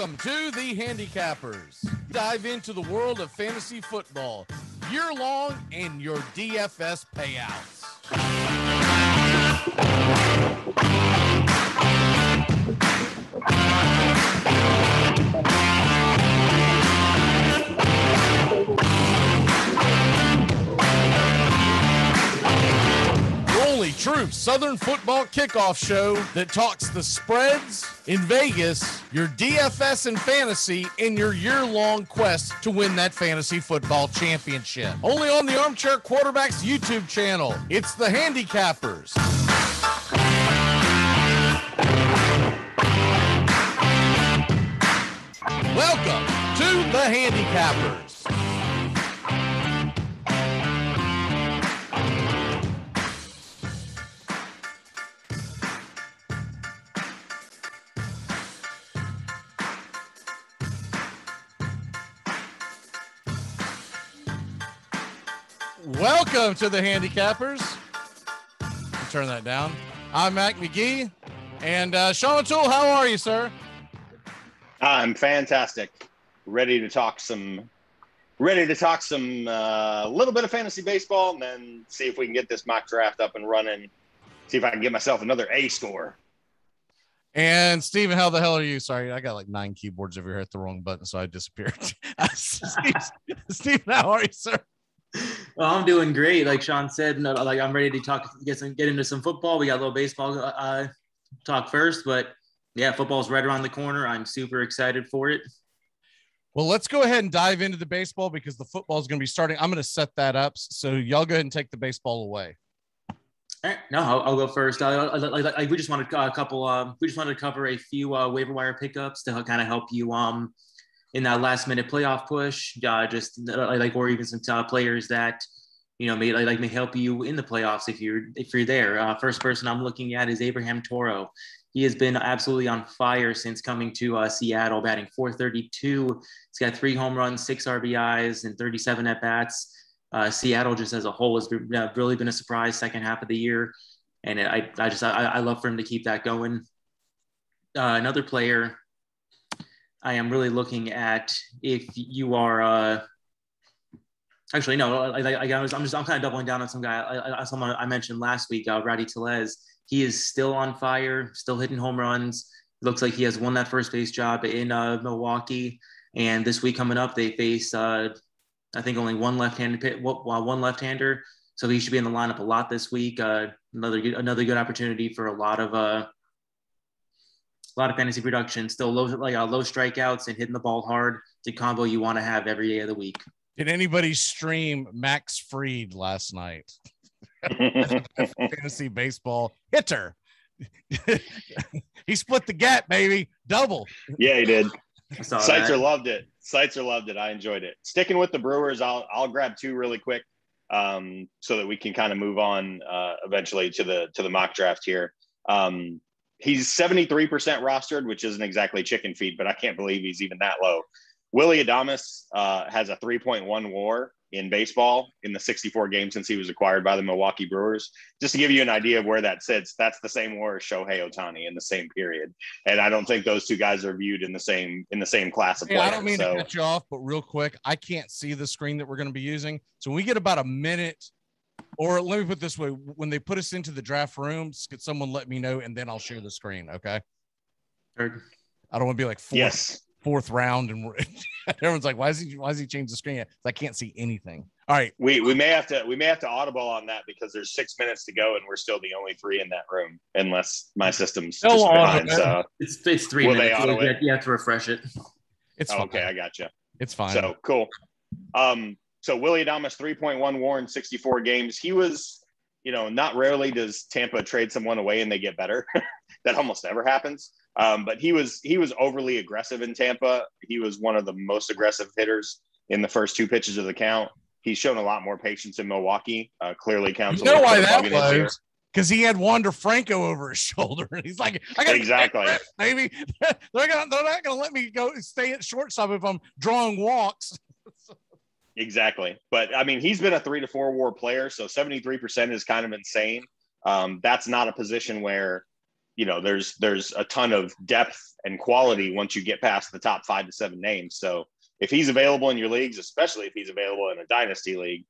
Welcome to the Handicappers. Dive into the world of fantasy football, year-long and your DFS payouts. Only true Southern football kickoff show that talks the spreads in Vegas, your DFS and fantasy, in your year-long quest to win that fantasy football championship. Only on the Armchair Quarterbacks YouTube channel. It's the Handicappers. Welcome to the Handicappers. Welcome to the Handicappers. Turn that down. I'm Mac McGee, and Sean O'Toole, how are you, sir? I'm fantastic. Ready to talk some little bit of fantasy baseball, and then see if we can get this mock draft up and running. See if I can get myself another A score. And Steven, how the hell are you? Sorry, I got like 9 keyboards over here, hit the wrong button, so I disappeared. Steven, how are you, sir? Well, I'm doing great. Like Sean said, like I'm ready to get into some football. We got a little baseball talk first, but yeah, football's right around the corner. I'm super excited for it. Well, let's go ahead and dive into the baseball because the football is going to be starting. I'm going to set that up. So y'all go ahead and take the baseball away. All right, no, I'll go first. We just wanted to cover a few waiver wire pickups to kind of help you in that last minute playoff push, or even some players that, may help you in the playoffs if you're there. First person I'm looking at is Abraham Toro. He has been absolutely on fire since coming to Seattle, batting .432. He's got 3 home runs, 6 RBIs, and 37 at bats. Seattle just as a whole has really been a surprise second half of the year, and I love for him to keep that going. Another player I am really looking at, if you are I'm kind of doubling down on some guy. Someone I mentioned last week, Rowdy Tellez. He is still on fire, still hitting home runs. Looks like he has won that first base job in Milwaukee. And this week coming up, they face I think only one left-hander. So he should be in the lineup a lot this week. Another good opportunity for a lot of fantasy production. Still low strikeouts and hitting the ball hard. It's a combo you want to have every day of the week. Did anybody stream Max Fried last night? Fantasy baseball hitter. He split the gap, baby. Double. Yeah, he did. Seitzer loved it. I enjoyed it. Sticking with the Brewers, I'll grab 2 really quick so that we can kind of move on eventually to the mock draft here. He's 73% rostered, which isn't exactly chicken feed, but I can't believe he's even that low. Willy Adames has a 3.1 WAR in baseball in the 64 games since he was acquired by the Milwaukee Brewers. Just to give you an idea of where that sits, that's the same WAR as Shohei Ohtani in the same period. And I don't think those 2 guys are viewed in the same class of players. I don't mean to cut you off, but real quick, I can't see the screen that we're going to be using. So when we get about a minute, or let me put it this way, when they put us into the draft rooms, could someone let me know, and then I'll share the screen, okay? Heard. I don't want to be like fourth round, and everyone's like, why is he change the screen? I can't see anything. All right. We may have to audible on that because there's 6 minutes to go and we're still the only 3 in that room, unless my system's just behind. So it's 3 minutes. You have to refresh it. It's fine. Okay, I gotcha. It's fine. So cool. So Willy Adames, 3.1 WAR in 64 games. He was, not rarely does Tampa trade someone away and they get better. That almost never happens. But he was overly aggressive in Tampa. He was one of the most aggressive hitters in the first 2 pitches of the count. He's shown a lot more patience in Milwaukee. Clearly counts. You know why that was? Because he had Wander Franco over his shoulder, and he's like, "I got exactly. Maybe they're not gonna let me go stay at shortstop if I'm drawing walks." Exactly. But I mean, he's been a 3 to 4 WAR player, so 73% is kind of insane. That's not a position where there's a ton of depth and quality once you get past the top 5 to 7 names. So if he's available in your leagues, especially if he's available in a dynasty league,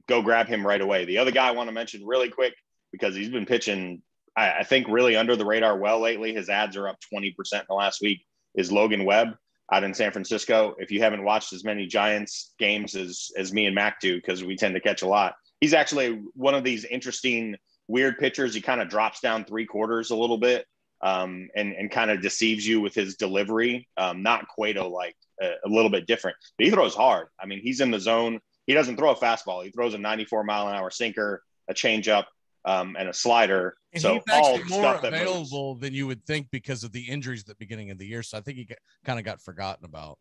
go grab him right away. The other guy I want to mention really quick, because he's been pitching, I think, really under the radar well lately. His ads are up 20% in the last week, is Logan Webb out in San Francisco. If you haven't watched as many Giants games as me and Mac do, because we tend to catch a lot, he's actually one of these interesting, weird pitchers. He kind of drops down 3/4 a little bit, and kind of deceives you with his delivery. Not Cueto like, a little bit different, but he throws hard. I mean, he's in the zone. He doesn't throw a fastball. He throws a 94-mile-an-hour sinker, a changeup, and a slider. And so he's all actually more stuff that available moves. than you would think because of the injuries at the beginning of the year. So I think he kind of got forgotten about.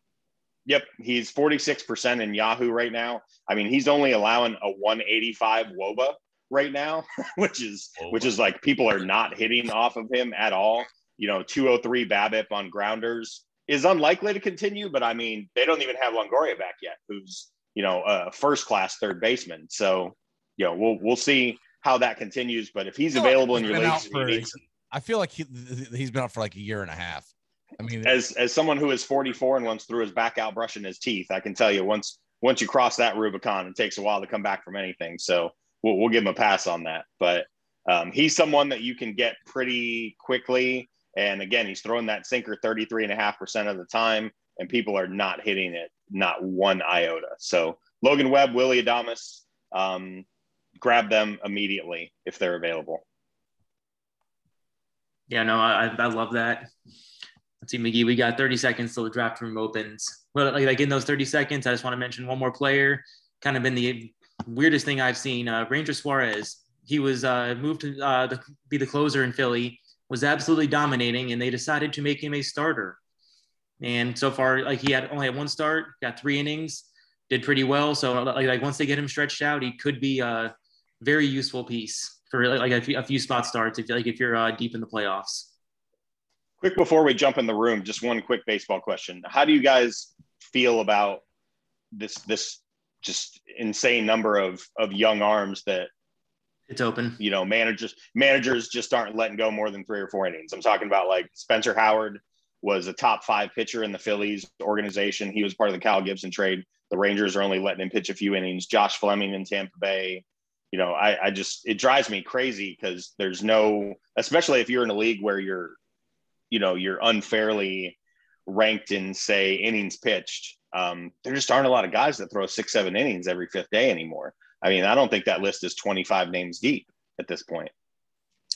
Yep, he's 46% in Yahoo right now. I mean, he's only allowing a 185 WOBA right now, which is like, people are not hitting off of him at all. 203 BABIP on grounders is unlikely to continue, but I mean, they don't even have Longoria back yet, who's a first-class third baseman. So we'll see how that continues. But if he's available in your leagues, I feel like he's been out for like a year and a half. I mean, as someone who is 44 and once threw his back out brushing his teeth, I can tell you once you cross that Rubicon, it takes a while to come back from anything. So we'll give him a pass on that. But he's someone that you can get pretty quickly. And again, he's throwing that sinker 33.5% of the time, and people are not hitting it, not one iota. So Logan Webb, Willy Adames, grab them immediately if they're available. Yeah, no, I love that. Let's see, McGee, we got 30 seconds till the draft room opens. Well, like in those 30 seconds, I just want to mention one more player. Kind of been the weirdest thing I've seen. Ranger Suarez. He was moved to be the closer in Philly, was absolutely dominating, and they decided to make him a starter. And so far, like, he only had one start, got 3 innings, did pretty well. So like once they get him stretched out, he could be a very useful piece for like a few spot starts if you're deep in the playoffs. Quick before we jump in the room, just one quick baseball question. How do you guys feel about this just insane number of young arms that it's open? Managers just aren't letting go more than 3 or 4 innings. I'm talking about, like, Spencer Howard was a top 5 pitcher in the Phillies organization. He was part of the Cal Gibson trade. The Rangers are only letting him pitch a few innings. Josh Fleming in Tampa Bay. It drives me crazy because there's no, especially if you're in a league where you're unfairly ranked in, say, innings pitched. There just aren't a lot of guys that throw 6-7 innings every 5th day anymore. I mean, I don't think that list is 25 names deep at this point.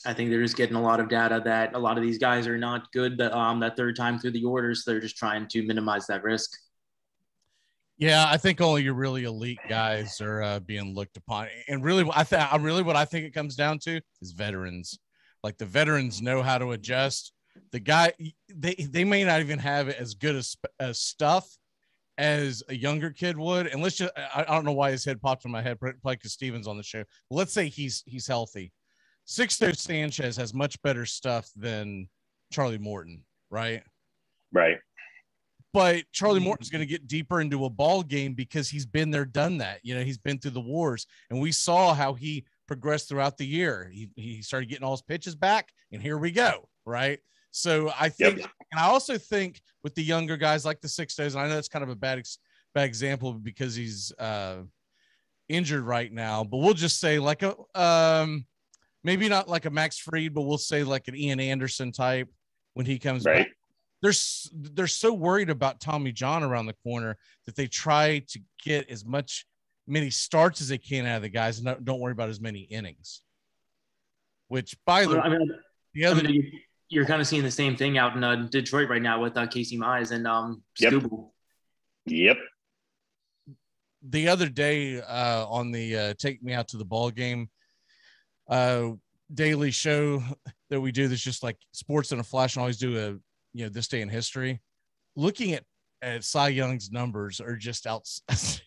I think they're just getting a lot of data that a lot of these guys are not good that third time through the orders. They're just trying to minimize that risk. Yeah, I think only your really elite guys are being looked upon. And really, what I think it comes down to is veterans. Like, the veterans know how to adjust. The guy, they may not even have as good as stuff as a younger kid would. And I don't know why his head popped in my head, probably because Steven's on the show. But let's say he's healthy. Sixto Sanchez has much better stuff than Charlie Morton, right? Right. But Charlie Morton's going to get deeper into a ball game because he's been there, done that. He's been through the wars, and we saw how he progressed throughout the year. He started getting all his pitches back, and here we go, right? So I think, and I also think with the younger guys like the Sixtos, and I know it's kind of a bad example because he's injured right now, but we'll just say like maybe not like a Max Fried, but we'll say like an Ian Anderson type when he comes back. They're so worried about Tommy John around the corner that they try to get many starts as they can out of the guys and don't worry about as many innings. Which, by the way, you're kind of seeing the same thing out in Detroit right now with Casey Mize and Scooble. Yep. The other day on the Take Me Out to the Ball Game daily show that we do, that's just like sports in a flash, and always do this day in history. Looking at Cy Young's numbers are just out. It's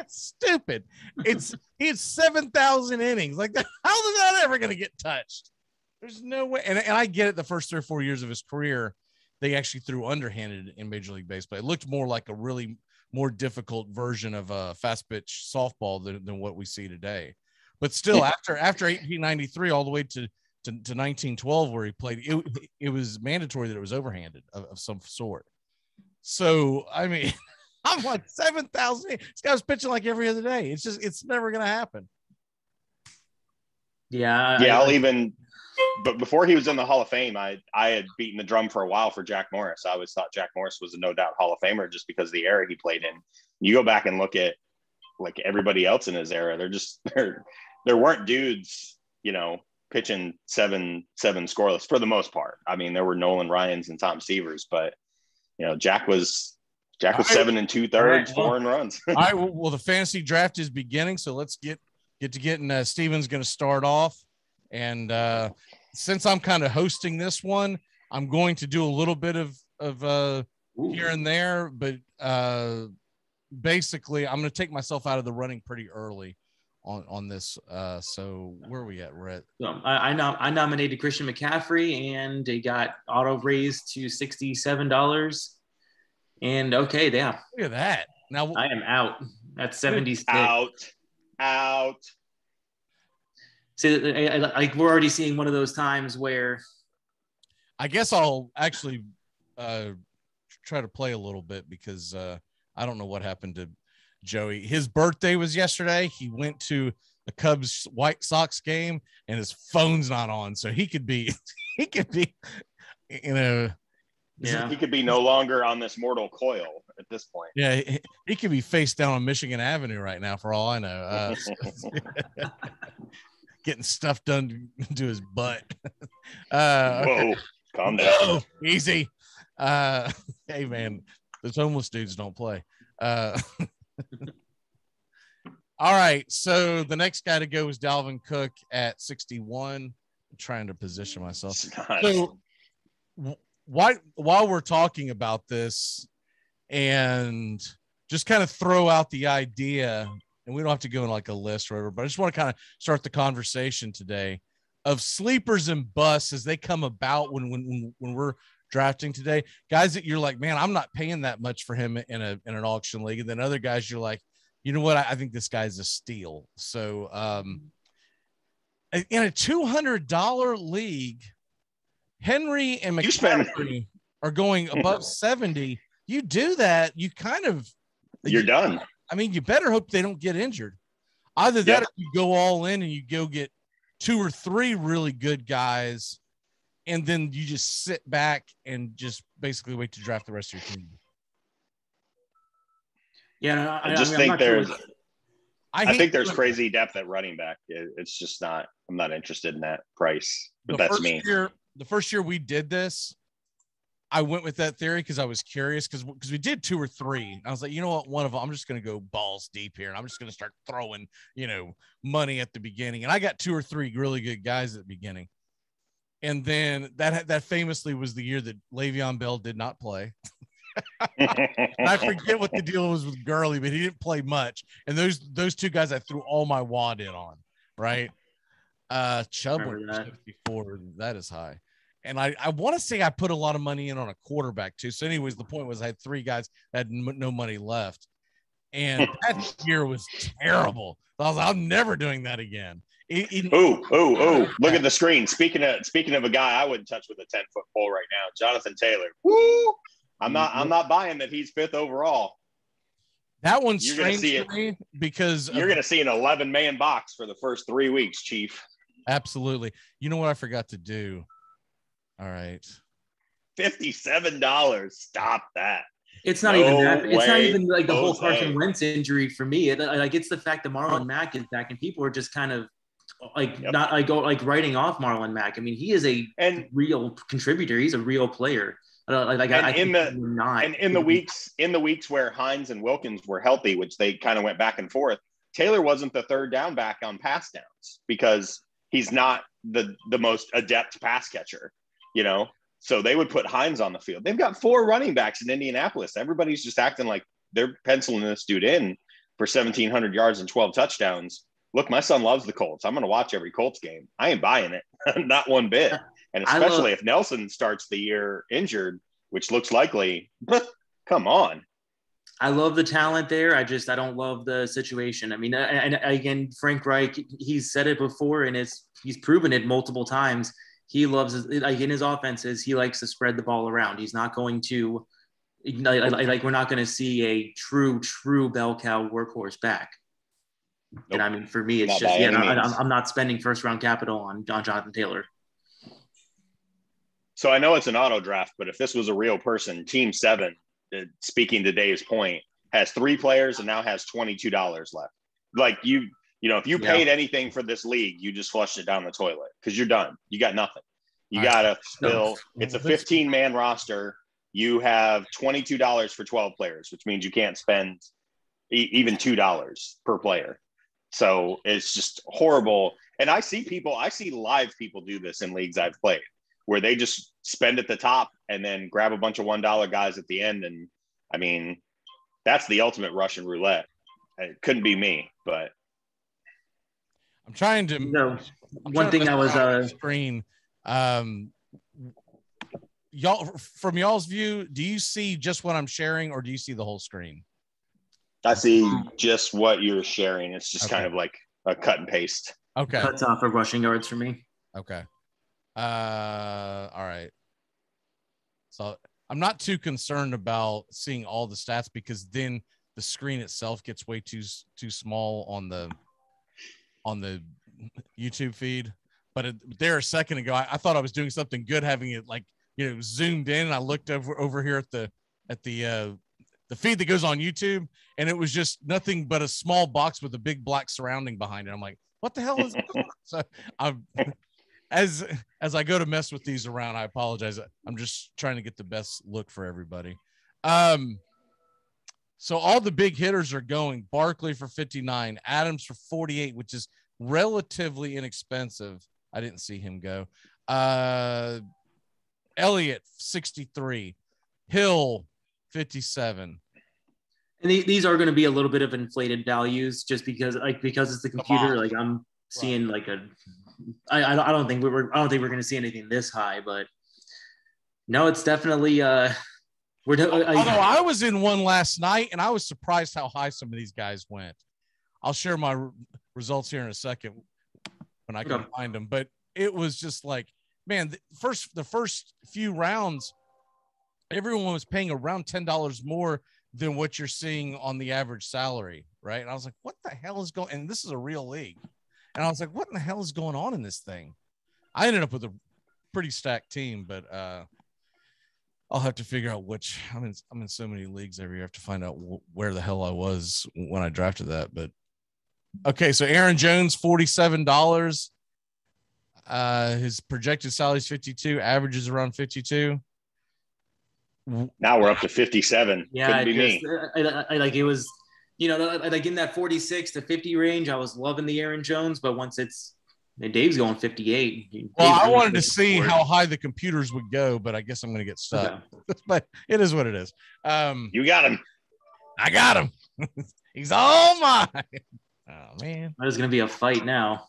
stupid. He had 7,000 innings. Like, how is that ever going to get touched? There's no way. And I get it. The first 3 or 4 years of his career, they actually threw underhanded in Major League Baseball. It looked more like a really more difficult version of a fast pitch softball than what we see today. But still, after 1893 all the way to to 1912 where he played. It was mandatory that it was overhanded of some sort. So, I mean, I'm like 7,000. This guy was pitching like every other day. It's never going to happen. Yeah. But before he was in the Hall of Fame, I had beaten the drum for a while for Jack Morris. I always thought Jack Morris was a no doubt Hall of Famer just because of the era he played in. You go back and look at like everybody else in his era. There weren't dudes, pitching seven scoreless for the most part. I mean, there were Nolan Ryans and Tom Seavers, but Jack was 7 2/3, 4 runs. All right. Well, the fantasy draft is beginning, so let's get to getting. Steven's going to start off, and since I'm kind of hosting this one, I'm going to do a little bit of here and there, but basically, I'm going to take myself out of the running pretty early on this. So where are we at? We're at. I nominated Christian McCaffrey, and they got auto raised to $67. And okay, yeah. Look at that. Now I am out. That's 76. Out. See, like we're already seeing one of those times where. I guess I'll actually try to play a little bit because I don't know what happened to Joey. His birthday was yesterday. He went to a Cubs White Sox game and his phone's not on. So he could be he could be he could be no longer on this mortal coil at this point. Yeah, he could be face down on Michigan Avenue right now for all I know. Getting stuff done to his butt. Whoa, calm down. Easy. Hey man, those homeless dudes don't play. All right, so the next guy to go is Dalvin Cook at 61. I'm trying to position myself. So while we're talking about this and just kind of throw out the idea, and we don't have to go in like a list or whatever, but I just want to kind of start the conversation today of sleepers and busts as they come about when we're drafting today. Guys that you're like, man, I'm not paying that much for him in an auction league. And then other guys you're like, you know what? I think this guy's a steal. So in a $200 league, Henry and McCaffrey are going above 70. You do that, you're done. I mean, you better hope they don't get injured. Either that or you go all in and you go get 2 or 3 really good guys, and then you just sit back and just basically wait to draft the rest of your team. Yeah, I think there's crazy depth at running back. It's just not. I'm not interested in that price. But that's me. The first year we did this, I went with that theory because I was curious because we did 2 or 3. I was like, you know what, one of them, I'm just going to go balls deep here, and I'm just going to start throwing, money at the beginning. And I got 2 or 3 really good guys at the beginning. And then that famously was the year that Le'Veon Bell did not play. I forget what the deal was with Gurley, but he didn't play much. And those 2 guys I threw all my wad in on, right? Chubb went 54. That is high. And I want to say I put a lot of money in on a quarterback too. So anyways, the point was I had 3 guys that had no money left. And that year was terrible. I was like, I'm never doing that again. Look at the screen. Speaking of a guy I wouldn't touch with a 10-foot pole right now, Jonathan Taylor. Woo! I'm not buying that he's 5th overall. That one's strange to me because you're going to see an 11-man box for the first 3 weeks, Chief. Absolutely. You know what I forgot to do? All right. $57. Stop that. It's not even that. It's not even like the whole Carson Wentz injury for me. It's the fact that Marlon Mack is back, and people are just kind of not writing off Marlon Mack. I mean, he is a real contributor. He's a real player. In the weeks where Hines and Wilkins were healthy, which they kind of went back and forth, Taylor wasn't the 3rd down back on pass downs because he's not the most adept pass catcher. So they would put Hines on the field. They've got 4 running backs in Indianapolis. Everybody's just acting like they're penciling this dude in for 1,700 yards and 12 touchdowns. Look, my son loves the Colts. I'm going to watch every Colts game. I ain't buying it. Not one bit. And especially if Nelson starts the year injured, which looks likely, come on. I love the talent there. I don't love the situation. I mean, and again, Frank Reich, he's said it before, and he's proven it multiple times. He loves, like in his offenses, he likes to spread the ball around. He's not going to, like we're not going to see a true bell cow workhorse back. Nope. And I mean, for me, it's just, I'm not spending first round capital on Jonathan Taylor. So I know it's an auto draft, but if this was a real person, Team 7, speaking to Dave's point, has 3 players and now has $22 left. Like if you paid anything for this league, you just flushed it down the toilet because you're done. You got nothing. You got to spill. It's a 15-man roster. You have $22 for 12 players, which means you can't spend even $2 per player. So it's just horrible. And I see live people do this in leagues I've played, where they just spend at the top and then grab a bunch of $1 guys at the end. And I mean, that's the ultimate Russian roulette. It couldn't be me, but I'm trying to. No, one thing I was screen. Y'all, from y'all's view, do you see just what I'm sharing, or do you see the whole screen? I see just what you're sharing. It's just kind of like a cut and paste. Okay. Cuts off of rushing yards for me. Okay. All right. So I'm not too concerned about seeing all the stats because then the screen itself gets way too small on the YouTube feed. But there a second ago, I thought I was doing something good having it zoomed in. And I looked over here at the feed that goes on YouTube, and it was just nothing but a small box with a big black surrounding behind it. I'm like, what the hell is going on? So as I go to mess with these around, I apologize. I'm just trying to get the best look for everybody. So all the big hitters are going. Barkley for 59, Adams for 48, which is relatively inexpensive. I didn't see him go. Elliott 63, Hill 57. And these are going to be a little bit of inflated values just because it's the computer. Like I'm seeing I don't think we're going to see anything this high, but no, it's definitely although I was in one last night and I was surprised how high some of these guys went. I'll share my results here in a second when I can find them, but it was just like, man, the first few rounds, everyone was paying around $10 more than what you're seeing on the average salary, right? And I was like, what the hell is going? And this is a real league. And I was like, what in the hell is going on in this thing? I ended up with a pretty stacked team, but I'll have to figure out which. I'm in so many leagues every year. I have to find out where the hell I was when I drafted that. But okay, so Aaron Jones, $47. His projected salary is 52, averages around 52. Now we're up to 57. Yeah, couldn't be me. I like it was, like in that 46 to 50 range. I was loving the Aaron Jones, but once Dave's going 58. Well, I wanted to see how high the computers would go, but I guess I'm going to get stuck. Okay. But it is what it is. You got him. I got him. He's all mine. Oh man, there's going to be a fight now.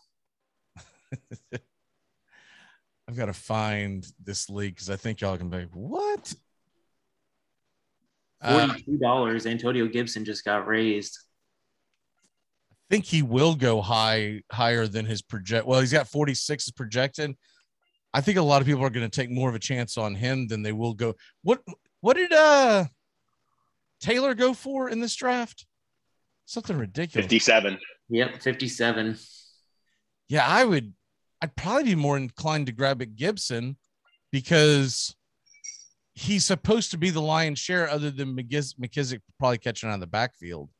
I've got to find this league because I think y'all can be what? $42. Antonio Gibson just got raised. I think he will go higher than his project. Well, he's got 46 projected. I think a lot of people are going to take more of a chance on him than they will go. What did Taylor go for in this draft? Something ridiculous. 57. Yep, 57. Yeah, I'd probably be more inclined to grab at Gibson because he's supposed to be the lion's share other than McKissick probably catching out of the backfield.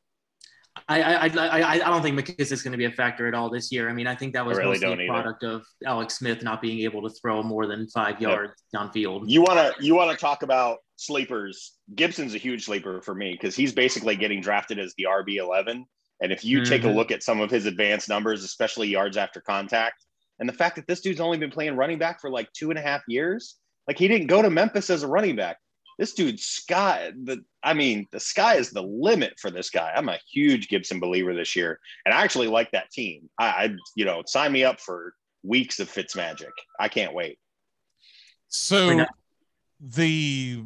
I don't think McKissick's going to be a factor at all this year. I mean, I think that was mostly a product of Alex Smith not being able to throw more than 5 yards downfield. You want to talk about sleepers. Gibson's a huge sleeper for me because he's basically getting drafted as the RB11. And if you take a look at some of his advanced numbers, especially yards after contact, and the fact that this dude's only been playing running back for like 2.5 years, like he didn't go to Memphis as a running back. This dude's the sky is the limit for this guy. I'm a huge Gibson believer this year. And I actually like that team. I sign me up for weeks of Fitzmagic. I can't wait. So the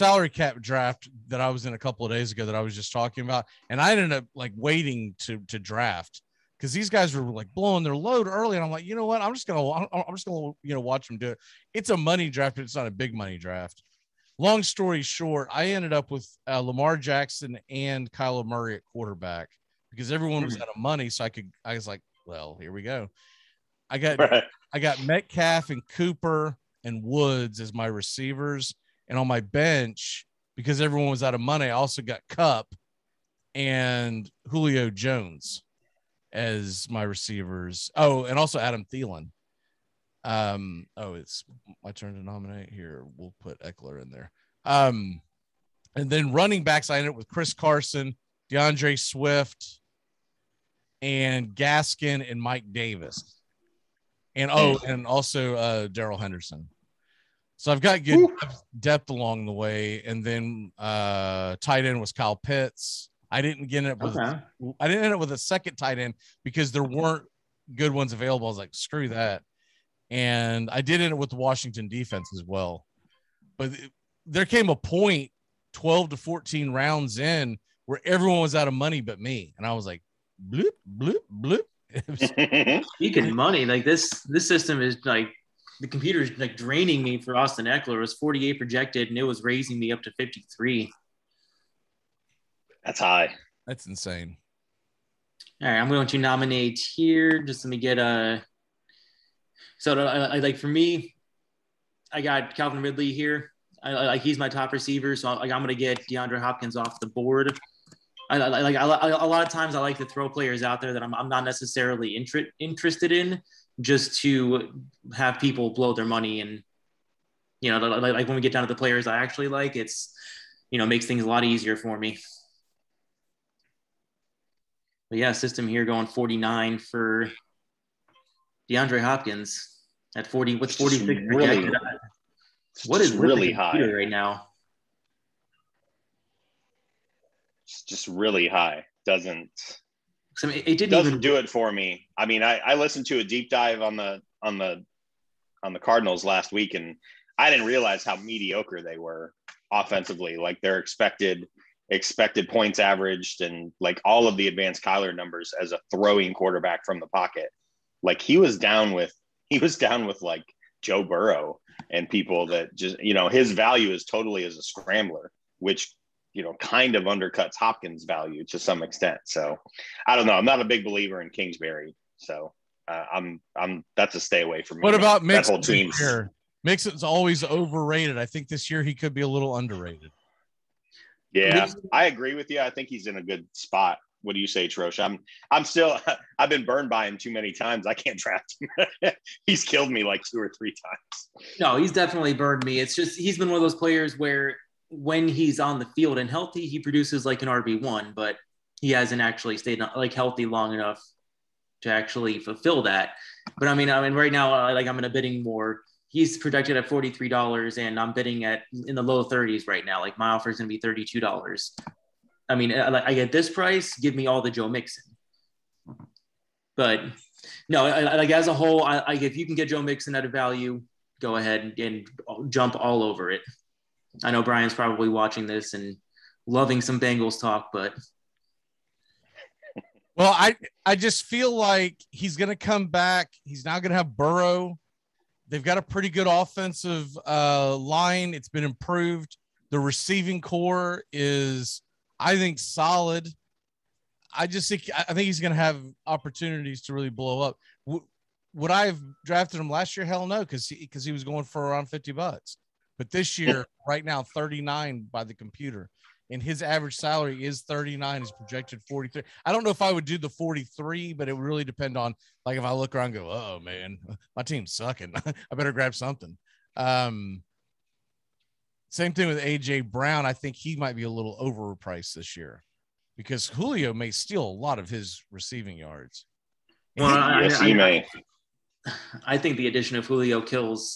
salary cap draft that I was in a couple of days ago that I was just talking about, and I ended up like waiting to draft because these guys were like blowing their load early, and I'm like, you know what, I'm just gonna watch them do it. It's a money draft, but it's not a big money draft. Long story short, I ended up with Lamar Jackson and Kyler Murray at quarterback because everyone was out of money, so I was like, well, here we go. I got Metcalf and Cooper and Woods as my receivers. And on my bench, because everyone was out of money, I also got Kupp and Julio Jones as my receivers. Oh, and also Adam Thielen. It's my turn to nominate here. We'll put Eckler in there. And then running backs, I ended up with Chris Carson, DeAndre Swift, and Gaskin and Mike Davis. And also Darrell Henderson. So I've got good depth along the way. And then tight end was Kyle Pitts. I didn't end up with a second tight end because there weren't good ones available. I was like, screw that. And I did end up with the Washington defense as well. But there came a point 12 to 14 rounds in where everyone was out of money but me. And I was like, bloop, bloop, bloop. Speaking of money, like this system is like, the computer is like draining me for Austin Eckler. It was 48 projected, and it was raising me up to 53. That's high. That's insane. All right, I'm going to nominate here. Just let me get So I like for me, I got Calvin Ridley here. He's my top receiver, so I'm going to get DeAndre Hopkins off the board. A lot of times I like to throw players out there that I'm not necessarily interested in, just to have people blow their money. And, like when we get down to the players I actually like, it's, makes things a lot easier for me. But yeah, system here going 49 for DeAndre Hopkins at 40 with 46 projected. What is really high right now? It's just really high. Doesn't even do it for me. I mean, I listened to a deep dive on the Cardinals last week, and I didn't realize how mediocre they were offensively. Like their expected points averaged and like all of the advanced Kyler numbers as a throwing quarterback from the pocket. Like he was down with like Joe Burrow and people that just, his value is totally as a scrambler, which, kind of undercuts Hopkins' value to some extent. So I don't know. I'm not a big believer in Kingsbury. So that's a stay away from me. What about Mixon? That whole team here? Mixon's always overrated. I think this year he could be a little underrated. Yeah, I agree with you. I think he's in a good spot. What do you say, Trosh? I've been burned by him too many times. I can't draft him. He's killed me like 2 or 3 times. No, he's definitely burned me. It's just, he's been one of those players where when he's on the field and healthy, he produces like an RB1, but he hasn't actually stayed like healthy long enough to actually fulfill that. But I mean, right now, I'm in a bidding war. He's projected at $43 and I'm bidding in the low 30s right now. Like my offer is going to be $32. I mean, I get this price, give me all the Joe Mixon. But no, as a whole, if you can get Joe Mixon at a value, go ahead and jump all over it. I know Brian's probably watching this and loving some Bengals talk, but. Well, I just feel like he's going to come back. He's now going to have Burrow. They've got a pretty good offensive line. It's been improved. The receiving core is, I think, solid. I think he's going to have opportunities to really blow up. Would I have drafted him last year? Hell no, because he was going for around $50. But this year, right now, 39 by the computer, and his average salary is 39. He's projected 43. I don't know if I would do the 43, but it would really depend on, like, if I look around and go, oh man, my team's sucking. I better grab something. Same thing with AJ Brown. I think he might be a little overpriced this year because Julio may steal a lot of his receiving yards. Well, yes, he may. I think the addition of Julio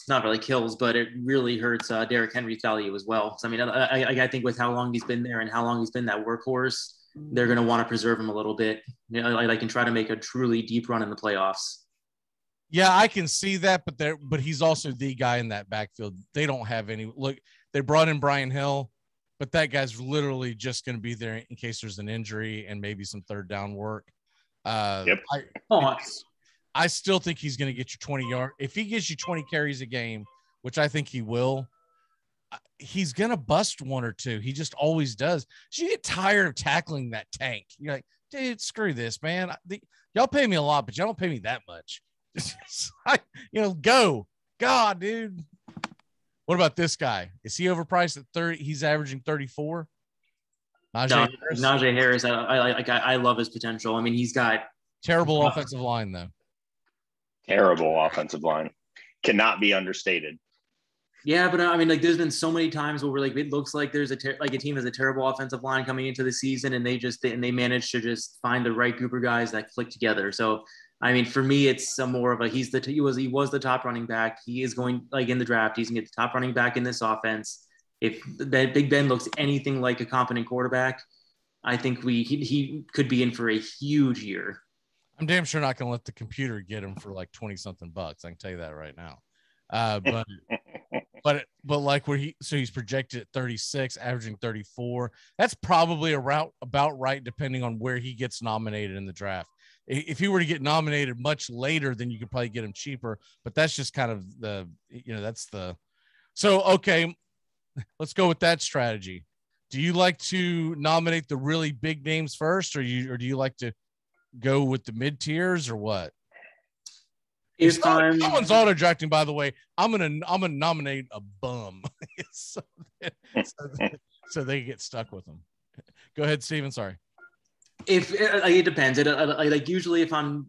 not really kills, but it really hurts Derrick Henry's value as well. So, I mean, I think with how long he's been there and how long he's been that workhorse, they're going to want to preserve him a little bit. I can try to make a truly deep run in the playoffs. Yeah, I can see that, but he's also the guy in that backfield. They don't have any. Look, they brought in Brian Hill. but that guy's literally just going to be there in case there's an injury and maybe some third down work. Yep. I still think he's going to get you 20 yards. If he gives you 20 carries a game, which I think he will, he's going to bust one or two. He just always does. So you get tired of tackling that tank. You're like, dude, screw this, man. Y'all pay me a lot, but y'all don't pay me that much. Go. God, dude. What about this guy? Is he overpriced at 30? He's averaging 34. Najee Harris. I love his potential. I mean, he's got terrible offensive line, though. Terrible offensive line. Cannot be understated. Yeah, but I mean, like, there's been so many times where like it looks like there's a team has a terrible offensive line coming into the season, and they manage to just find the right group of guys that click together. So, I mean, for me, it's more of a he was the top running back. He is going, like, in the draft. He's gonna get the top running back in this offense. If Big Ben looks anything like a competent quarterback, I think he could be in for a huge year. I'm damn sure not going to let the computer get him for like 20 something bucks. I can tell you that right now. But like he's projected at 36, averaging 34. That's probably about right, depending on where he gets nominated in the draft. If he were to get nominated much later, then you could probably get him cheaper. But that's just kind of so okay. Let's go with that strategy. Do you like to nominate the really big names first, or do you like to go with the mid tiers, or what? If someone's auto drafting, by the way, I'm gonna nominate a bum, so they get stuck with them. Go ahead, Steven. Sorry. If it depends. Like usually, if I'm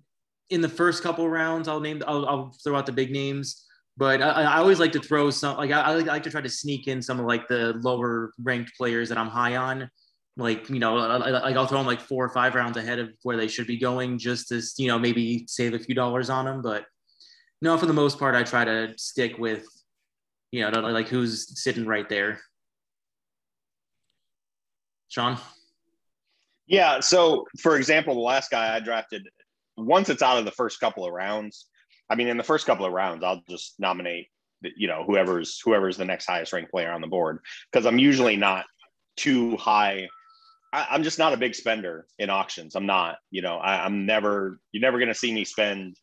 in the first couple rounds, I'll throw out the big names. But I always like to throw some, like, I like to try to sneak in some of like the lower ranked players that I'm high on. Like, I'll throw them like 4 or 5 rounds ahead of where they should be going, just to, maybe save a few dollars on them. But no, for the most part, I try to stick with, like who's sitting right there. Sean? Yeah. So, for example, the last guy I drafted, once it's out of the first couple of rounds, I mean, in the first couple of rounds, I'll just nominate, whoever's the next highest ranked player on the board, because I'm usually not too high. I'm just not a big spender in auctions. I'm not, you're never going to see me spend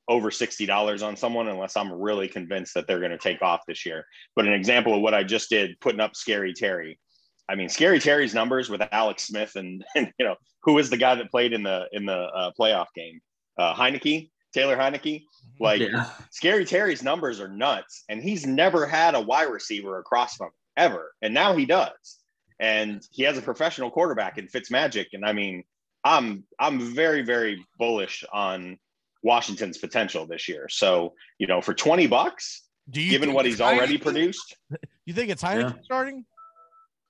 over $60 on someone unless I'm really convinced that they're going to take off this year. But an example of what I just did, putting up Scary Terry. I mean, Scary Terry's numbers with Alex Smith and who was the guy that played in the playoff game? Taylor Heineke. Scary Terry's numbers are nuts, and he's never had a wide receiver across from him ever, and now he does. And he has a professional quarterback in Fitzmagic, and I mean, I'm very, very bullish on Washington's potential this year. So, for $20, given what he's already produced, you think it's Heineke starting?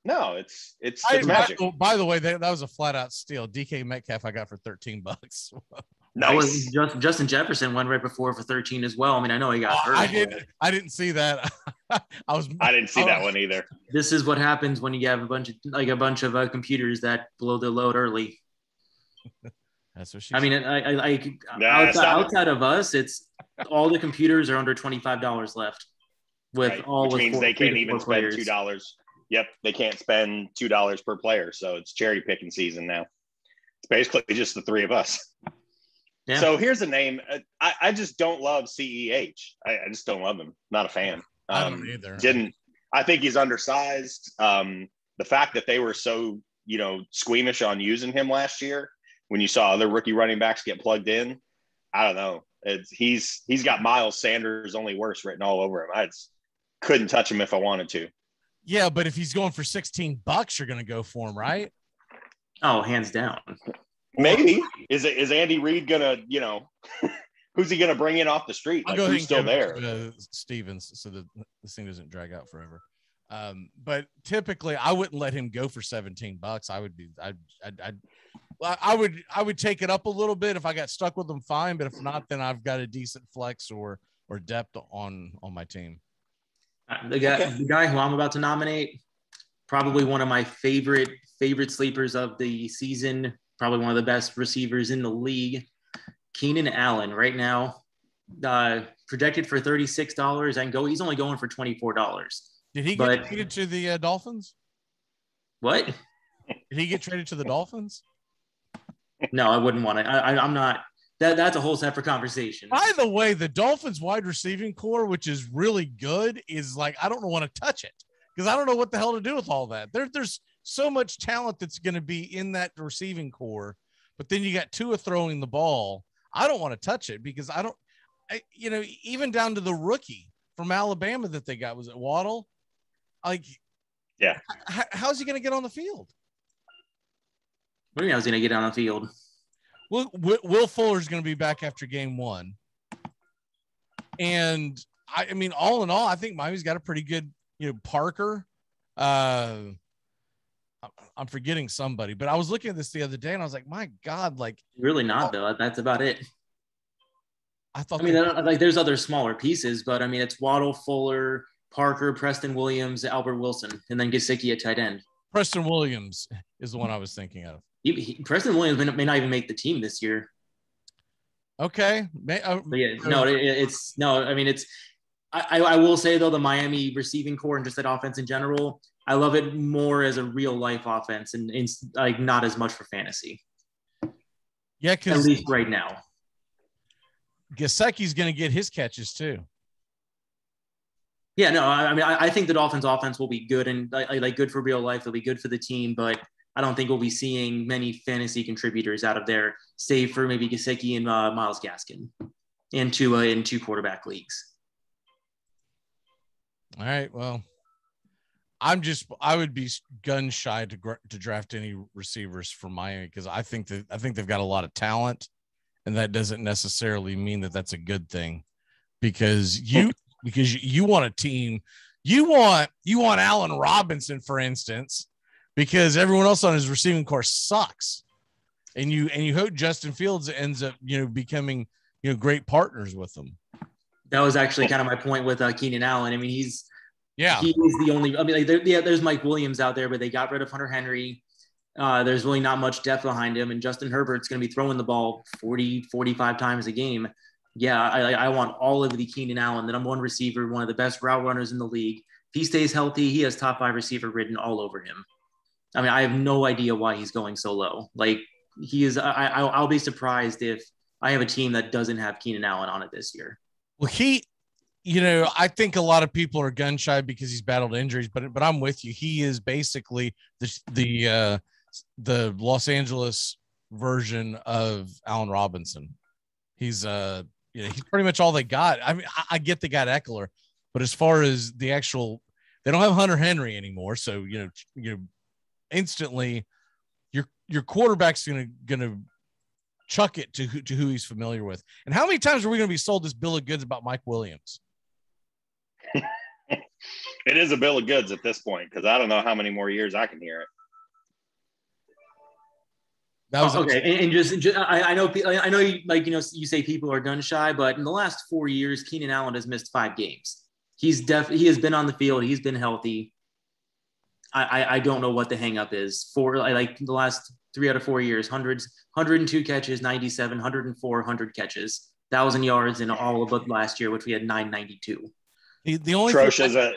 No, it's Fitzmagic. By the way, that was a flat out steal. DK Metcalf I got for $13. Nice. Justin Jefferson went right before for 13 as well. I mean, I know he got hurt. I didn't see that. I didn't see that one either. This is what happens when you have a bunch of computers that blow their load early. That's what she said. I mean, outside of us, it's all the computers are under $25 left. Which means they can't even spend $2. Yep, they can't spend $2 per player, so it's cherry picking season now. It's basically just the three of us. Yeah. So here's a name. I just don't love CEH. I just don't love him. Not a fan. I don't either. I think he's undersized. The fact that they were so, squeamish on using him last year, when you saw other rookie running backs get plugged in, I don't know. He's got Miles Sanders only worse written all over him. I just couldn't touch him if I wanted to. Yeah, but if he's going for $16, you're going to go for him, right? Oh, hands down. Maybe. Is Andy Reid gonna, who's he gonna bring in off the street? Like, who's still there? Stevens, so that this thing doesn't drag out forever. But typically, I wouldn't let him go for $17. I would take it up a little bit if I got stuck with him. Fine, but if not, then I've got a decent flex or depth on my team. The guy who I'm about to nominate, probably one of my favorite sleepers of the season. Probably one of the best receivers in the league, Keenan Allen. Right now, projected for $36 and he's only going for $24. Did he get traded to the Dolphins? What? Did he get traded to the Dolphins? No, I wouldn't want to. I'm not. That's a whole separate conversation. By the way, the Dolphins wide receiving core, which is really good, is like, I don't want to touch it because I don't know what the hell to do with all that. There's so much talent that's going to be in that receiving core, but then you got Tua throwing the ball. I don't want to touch it because even down to the rookie from Alabama that they got, was it Waddle? Like, yeah. How's he going to get on the field? What do you mean I was going to get on the field? Well, Will Fuller's going to be back after game 1. And I mean, all in all, I think Miami's got a pretty good, Parker. I'm forgetting somebody, but I was looking at this the other day and I was like, my God, like really not though. That's about it. I mean, like there's other smaller pieces, but I mean, it's Waddle, Fuller, Parker, Preston Williams, Albert Wilson, and then Gesicki at tight end. Preston Williams is the one I was thinking of. Preston Williams may not even make the team this year. Okay. I will say though, the Miami receiving core and just that offense in general, I love it more as a real life offense and like not as much for fantasy. Yeah, at least right now. Gesicki's going to get his catches too. Yeah, no, I mean, I think the Dolphins' offense will be good and like good for real life. They'll be good for the team, but I don't think we'll be seeing many fantasy contributors out of there, save for maybe Gesicki and Myles Gaskin in two quarterback leagues. All right, well, I would be gun shy to draft any receivers from Miami because I think they've got a lot of talent, and that doesn't necessarily mean that that's a good thing because you want a team, you want Allen Robinson, for instance, because everyone else on his receiving core sucks. And you hope Justin Fields ends up, becoming, great partners with them. That was actually kind of my point with Keenan Allen. I mean, he is the only, I mean, like, there's Mike Williams out there, but they got rid of Hunter Henry. There's really not much depth behind him. And Justin Herbert's going to be throwing the ball 40, 45 times a game. Yeah, I want all of the Keenan Allen, the number one receiver, one of the best route runners in the league. If he stays healthy, he has top 5 receiver written all over him. I mean, I have no idea why he's going so low. Like he is, I'll be surprised if I have a team that doesn't have Keenan Allen on it this year. Well, I think a lot of people are gun shy because he's battled injuries, but I'm with you. He is basically the Los Angeles version of Allen Robinson. He's he's pretty much all they got. I mean, I get they got Eckler, but as far as the actual, they don't have Hunter Henry anymore. So, instantly your quarterback's gonna chuck it to who he's familiar with. And how many times are we gonna be sold this bill of goods about Mike Williams? It is a bill of goods at this point because I don't know how many more years I can hear it. That was okay. And just I know you say people are gun shy, but in the last 4 years, Keenan Allen has missed 5 games. He has been on the field. He's been healthy. I don't know what the hang up is for like the last 3 out of 4 years, 102 catches, 97, 104, 100 catches, 1,000 yards in all of last year, which we had 992. The only Trosh,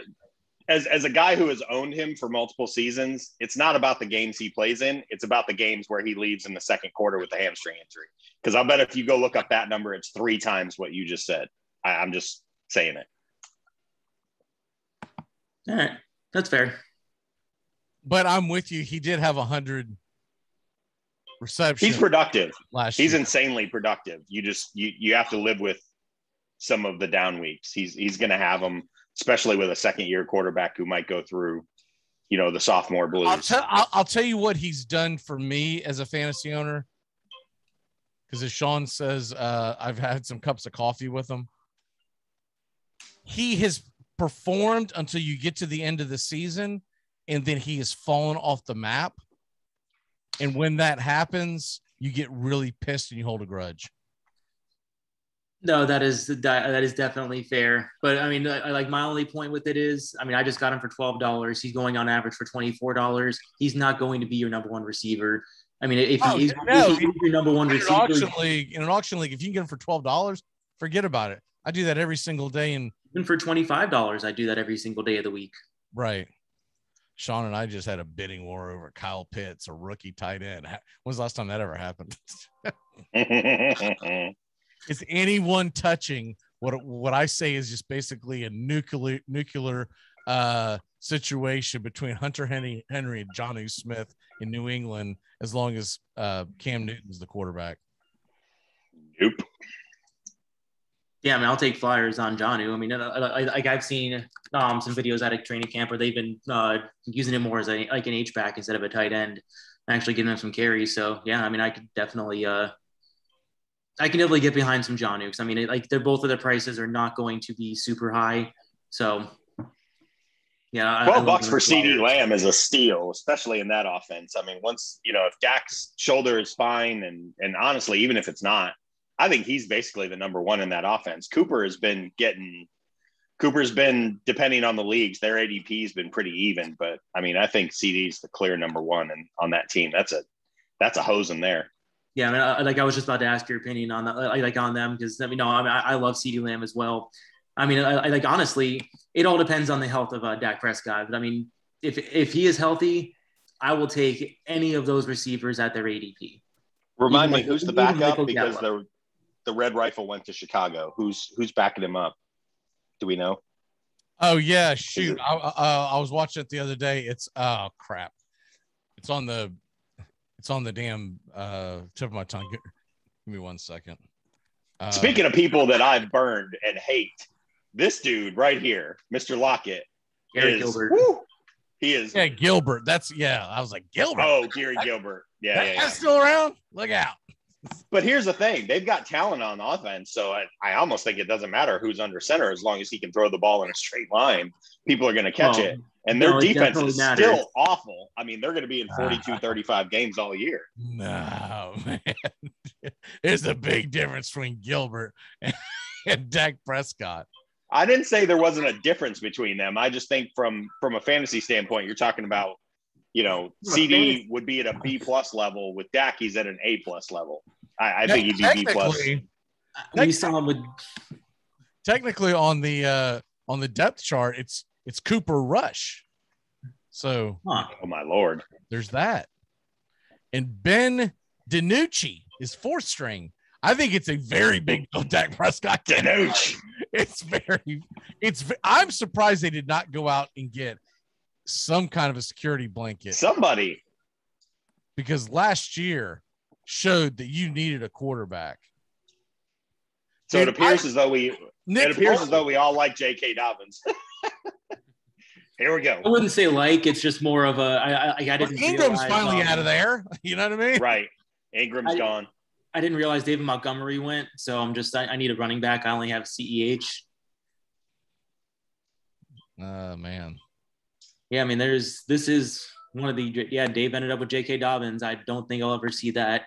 as a guy who has owned him for multiple seasons, it's not about the games he plays in. It's about the games where he leaves in the second quarter with a hamstring injury. Because I'll bet if you go look up that number, it's 3 times what you just said. I'm just saying it. All right. That's fair. But I'm with you. He did have 100 receptions. He's productive. He's insanely productive. You have to live with some of the down weeks. He's going to have them, especially with a second-year quarterback who might go through, the sophomore blues. I'll tell you what he's done for me as a fantasy owner. Because as Sean says, I've had some cups of coffee with him. He has performed until you get to the end of the season, and then he has fallen off the map. And when that happens, you get really pissed and you hold a grudge. No, that is definitely fair. But I mean, like my only point with it is, I mean, I just got him for $12. He's going on average for $24. He's not going to be your number one receiver. I mean, if he's your number one receiver in an auction league, if you can get him for $12, forget about it. I do that every single day. And even for $25, I do that every single day of the week. Right. Sean and I just had a bidding war over Kyle Pitts, a rookie tight end. When's the last time that ever happened? Is anyone touching what I say is just basically a nuclear situation between Hunter Henry and Jonnu Smith in New England, as long as Cam Newton's the quarterback? Nope. Yeah, I mean, I'll take flyers on Jonnu. I mean, like I've seen some videos out of training camp where they've been using him more as an H-back instead of a tight end, actually giving him some carries. So yeah, I mean, I could definitely get behind some Jonnu, because I mean, they're both of their prices are not going to be super high. So yeah, $12 for CeeDee Lamb is a steal, especially in that offense. I mean, once if Dak's shoulder is fine, and honestly, even if it's not, I think he's basically the number one in that offense. Cooper's been depending on the leagues, their ADP has been pretty even, but I mean, I think CeeDee's the clear number one on that team. That's a hose in there. Yeah, I mean, I was just about to ask your opinion on that, on them, because I love CeeDee Lamb as well. I mean, honestly, it all depends on the health of Dak Prescott. But I mean, if he is healthy, I will take any of those receivers at their ADP. Remind me, who's the backup? Because the Red Rifle went to Chicago. Who's backing him up? Do we know? Oh yeah, shoot! I was watching it the other day. It's crap. It's on the damn tip of my tongue. Give me 1 second. Speaking of people that I've burned and hate, this dude right here, Mr. Lockett, Gilbert. Woo, he is. Yeah, Gilbert. I was like, Gilbert. Oh, Gary Gilbert. Yeah. That's still around. Look out. But here's the thing. They've got talent on offense, so I almost think it doesn't matter who's under center as long as he can throw the ball in a straight line. People are going to catch it. And their defense is still awful. I mean, they're going to be in 42-35 games all year. No, man. There's a big difference between Gilbert and Dak Prescott. I didn't say there wasn't a difference between them. I just think from a fantasy standpoint, you're talking about, CD would be at a B+ level. With Dak, he's at an A+ level. I think he'd be B+. We saw him with technically on the depth chart, it's Cooper Rush. So, oh my Lord, there's that. And Ben DiNucci is 4th string. I think it's a very big Dak Prescott. DiNucci. I'm surprised they did not go out and get some kind of a security blanket. Somebody. Because last year showed that you needed a quarterback. So it appears as though we all like J.K. Dobbins. Here we go. I wouldn't say it's just more of a I didn't Ingram's finally out of there. You know what I mean? Right. Ingram's gone. I didn't realize David Montgomery went, so I need a running back. I only have CEH. Man. Yeah, I mean, this is one of Dave ended up with J.K. Dobbins. I don't think I'll ever see that.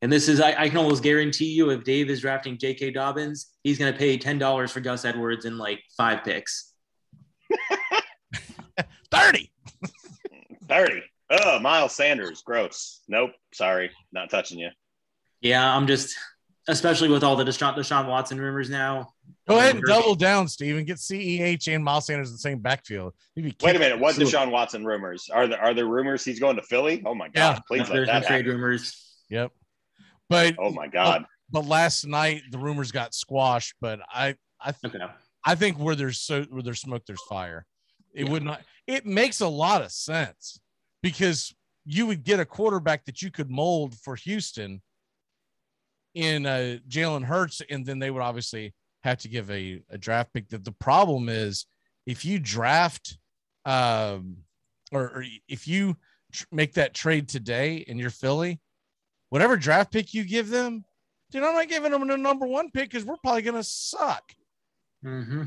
And this is, I can almost guarantee you, if Dave is drafting J.K. Dobbins, he's going to pay $10 for Gus Edwards and 5 picks. 30. Oh, Miles Sanders. Gross. Nope. Sorry. Not touching you. Yeah, I'm just, especially with all the Deshaun Watson rumors now. Go ahead and double down, Steven. Get CEH and Miles Sanders in the same backfield. Wait a minute. What Deshaun Watson rumors? Are there rumors he's going to Philly? Oh, my God. Yeah, please let that trade rumors. Yep. But oh, my God. But last night, the rumors got squashed. But I think where there's smoke, there's fire. It makes a lot of sense, because you would get a quarterback that you could mold for Houston in Jalen Hurts, and then they would obviously have to give a draft pick. The problem is, if you draft or if you make that trade today and you're Philly, whatever draft pick you give them, dude, I'm not giving them a number 1 pick, because we're probably going to suck. Mm-hmm.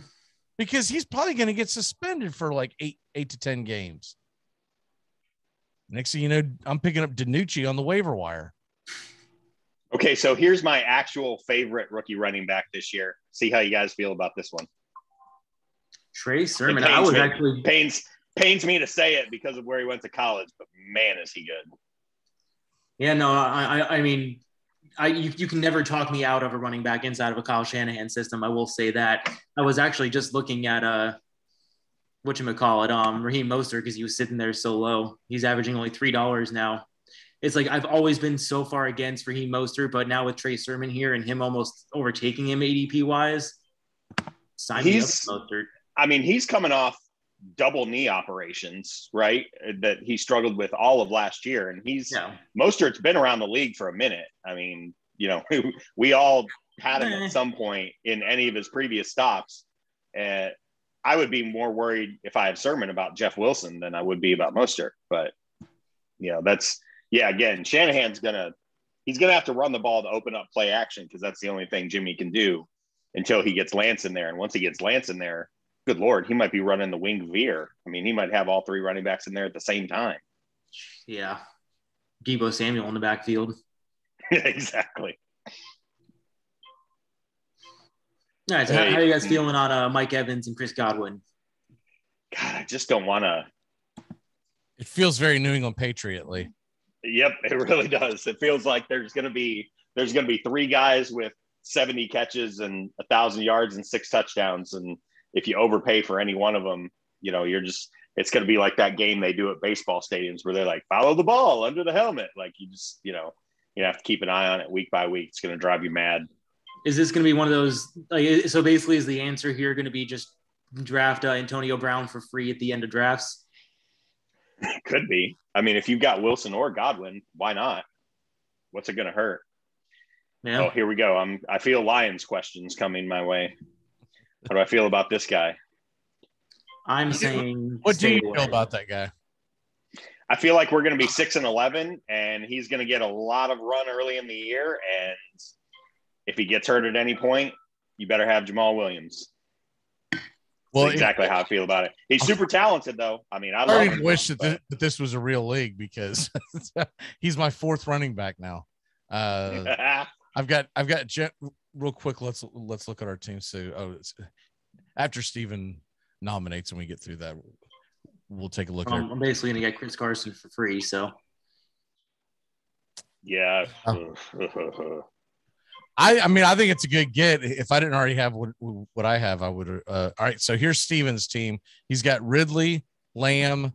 Because he's probably going to get suspended for 8 to 10 games. Next thing you know, I'm picking up DiNucci on the waiver wire. Okay, so here's my actual favorite rookie running back this year. See how you guys feel about this one. Trey Sermon. Pains me to say it because of where he went to college, but man, is he good. Yeah, no, I mean, you can never talk me out of a running back inside of a Kyle Shanahan system. I will say that. I was actually just looking at Raheem Mostert, because he was sitting there so low. He's averaging only $3 now. It's like I've always been so far against Raheem Mostert, but now with Trey Sermon here and him almost overtaking him ADP wise, sign me up for Mostert. I mean, he's coming off double knee operations, right? That he struggled with all of last year, and Mostert's been around the league for a minute. I mean, we all had him at some point in any of his previous stops. I would be more worried if I had Sermon about Jeff Wilson than I would be about Mostert. But again, Shanahan's he's gonna have to run the ball to open up play action, because that's the only thing Jimmy can do until he gets Lance in there. And once he gets Lance in there, good Lord, he might be running the wing veer. I mean, he might have all three running backs in there at the same time. Yeah. Deebo Samuel in the backfield. Exactly. All right, so how are you guys feeling on Mike Evans and Chris Godwin? God, I just don't want to. It feels very New England Patriot-ly. Yep, it really does. It feels like there's going to be three guys with 70 catches and 1,000 yards and 6 touchdowns, and if you overpay for any one of them, it's going to be like that game they do at baseball stadiums where they're like, follow the ball under the helmet. Like you have to keep an eye on it week by week. It's going to drive you mad. Is this going to be one of those, so basically is the answer here going to be just draft Antonio Brown for free at the end of drafts? It could be. I mean, if you've got Wilson or Godwin, why not? What's it going to hurt? Yeah. Oh, here we go. I feel Lions questions coming my way. How do I feel about this guy? I'm saying. What do you feel about that guy? I feel like we're going to be 6-11, and he's going to get a lot of run early in the year. And if he gets hurt at any point, you better have Jamal Williams. Well, that's exactly how I feel about it. He's super talented, though. I mean, I love him. Wish that this was a real league, because he's my 4th running back now. I've got real quick. Let's look at our team. So, after Steven nominates and we get through that, we'll take a look at I'm basically going to get Chris Carson for free. So, yeah. I mean, I think it's a good get. If I didn't already have what I have, I would. All right. So here's Steven's team. He's got Ridley, Lamb,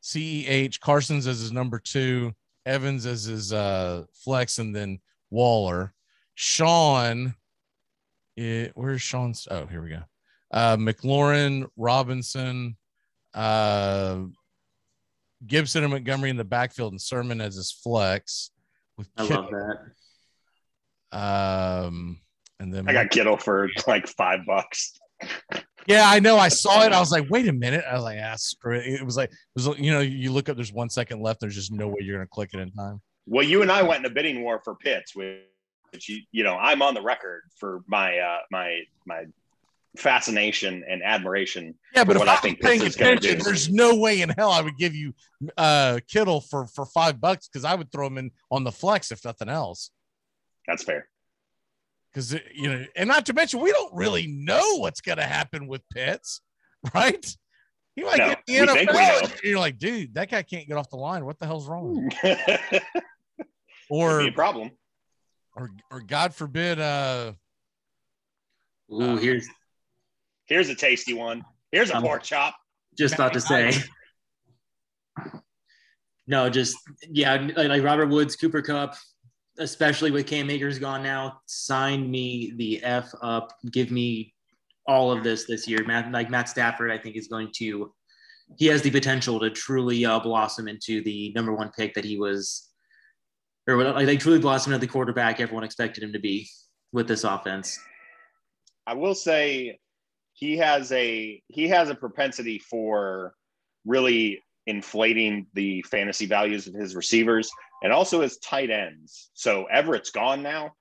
CEH, Carson's as his number 2, Evans as his flex, and then Waller. Sean, where's Sean's? Oh, here we go. McLaurin, Robinson, Gibson and Montgomery in the backfield, and Sermon as his flex. I love that. And then I got Kittle for like $5. Yeah, I know. I saw it. I was like, wait a minute. I was like, screw it. It was you look up, there's 1 second left. There's just no way you're going to click it in time. Well, you and I went in a bidding war for Pitts, which I'm on the record for my my fascination and admiration. Yeah, but for if I think Pitts is going to do, there's no way in hell I would give you Kittle for $5 because I would throw him in on the flex if nothing else. That's fair. Because and not to mention, we don't really know what's going to happen with Pitts, right? He might get the NFL. You're like, dude, that guy can't get off the line. What the hell's wrong? Or be a problem. Or God forbid. Here's a tasty one. Here's a pork chop. Just about to say. No, like Robert Woods, Cooper Kupp, especially with Cam Akers gone now, sign me the F up. Give me all of this year. Matt Stafford, I think, he has the potential to truly blossom into the number 1 pick that he was, or truly blossom into the quarterback everyone expected him to be with this offense. I will say he has a propensity for really inflating the fantasy values of his receivers and also his tight ends. So Everett's gone now.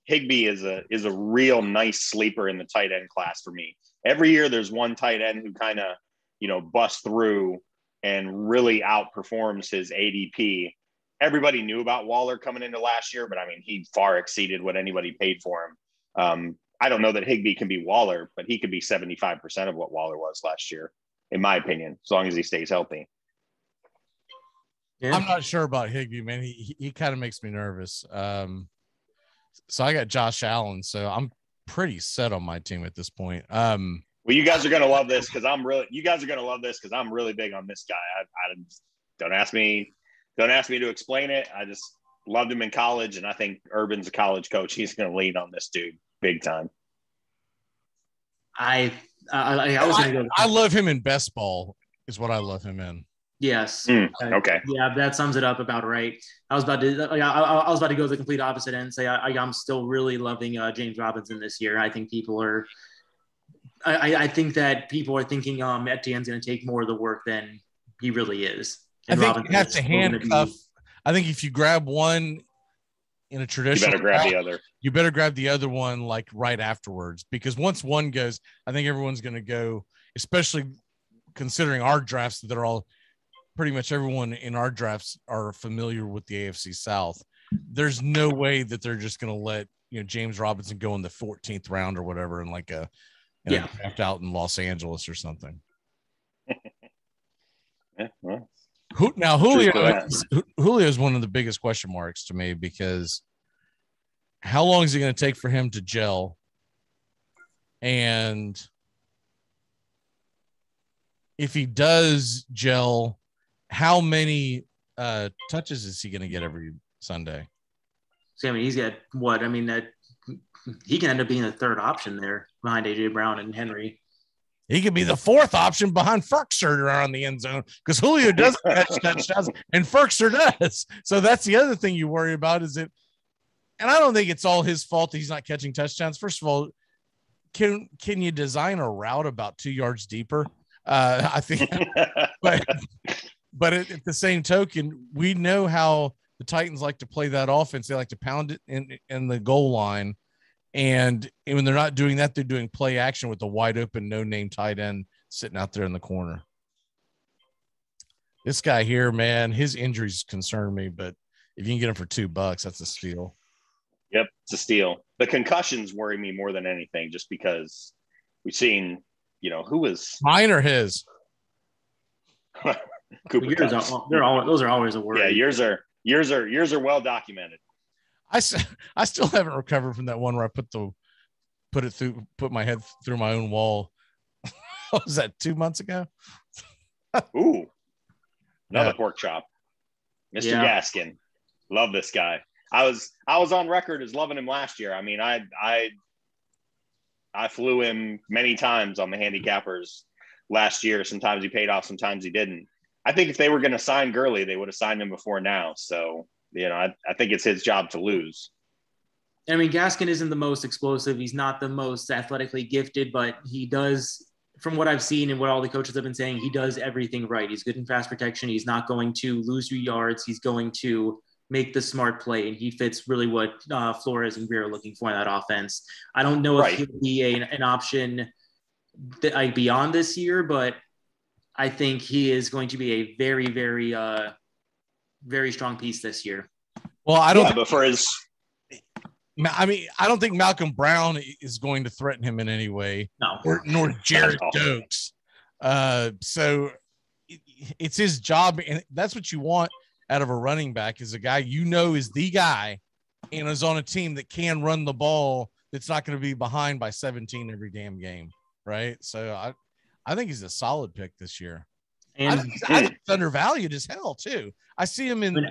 Higbee is a real nice sleeper in the tight end class for me. Every year there's one tight end who kind of, busts through and really outperforms his ADP. Everybody knew about Waller coming into last year, but I mean, he far exceeded what anybody paid for him. I don't know that Higbee can be Waller, but he could be 75% of what Waller was last year, in my opinion, as long as he stays healthy. Yeah. I'm not sure about Higbee, man. He kind of makes me nervous. So I got Josh Allen, so I'm pretty set on my team at this point. Well, you guys are gonna love this because I'm really big on this guy. I don't ask me to explain it. I just loved him in college, and I think Urban's a college coach. He's gonna lean on this dude big time. I was gonna go. I love him in best ball. Is what I love him in. Yes. Okay. Yeah, that sums it up about right. I was about to go the complete opposite end and say I'm still really loving James Robinson this year. I think people are. I think that people are thinking Etienne's going to take more of the work than he really is. And I think you have to handcuff. I think if you grab one in a traditional, you better grab the other. You better grab the other one like right afterwards, because once one goes, I think everyone's going to go, especially considering our drafts that are all pretty much everyone in our drafts are familiar with the AFC South. There's no way that they're just going to let, James Robinson go in the 14th round or whatever in like a draft out in Los Angeles or something. Yeah, well, now Julio is one of the biggest question marks to me, because how long is it going to take for him to gel? And if he does gel, how many touches is he going to get every Sunday? So, I mean, he's got what? I mean, that he can end up being the third option there behind AJ Brown and Henry. He could be the fourth option behind Ferkser around the end zone, because Julio doesn't catch touchdowns and Ferkser does. So that's the other thing you worry about, is it? And I don't think it's all his fault that he's not catching touchdowns. First of all, can you design a route about 2 yards deeper? I think, but at the same token, we know how the Titans like to play that offense. They like to pound it in the goal line. And when they're not doing that, they're doing play action with the wide open, no name tight end sitting out there in the corner. This guy here, man, his injuries concern me, but if you can get him for $2, that's a steal. Yep, it's a steal. The concussions worry me more than anything, just because we've seen, who was mine or his. Cooper Kupp. Those are always a worry. Yeah, yours are well documented. I still haven't recovered from that one where I put my head through my own wall. What was that, 2 months ago? Ooh, another pork chop. Mr. Gaskin. Love this guy. I was on record as loving him last year. I mean, I flew him many times on the Handicappers last year. Sometimes he paid off, sometimes he didn't. I think if they were going to sign Gurley, they would have signed him before now. So, I think it's his job to lose. I mean, Gaskin isn't the most explosive. He's not the most athletically gifted, but he does, from what I've seen and what all the coaches have been saying, he does everything right. He's good in pass protection. He's not going to lose you yards. He's going to make the smart play, and he fits really what Flores and Greer are looking for in that offense. I don't know if he'll be an option that beyond this year, but I think he is going to be a very, very, very strong piece this year. Well, I don't think Malcolm Brown is going to threaten him in any way. No. Nor Jared Stokes. So it's his job, and that's what you want out of a running back, is a guy is the guy and is on a team that can run the ball, that's not going to be behind by 17 every damn game, right? So I think he's a solid pick this year. And I think he's undervalued as hell too. I see him in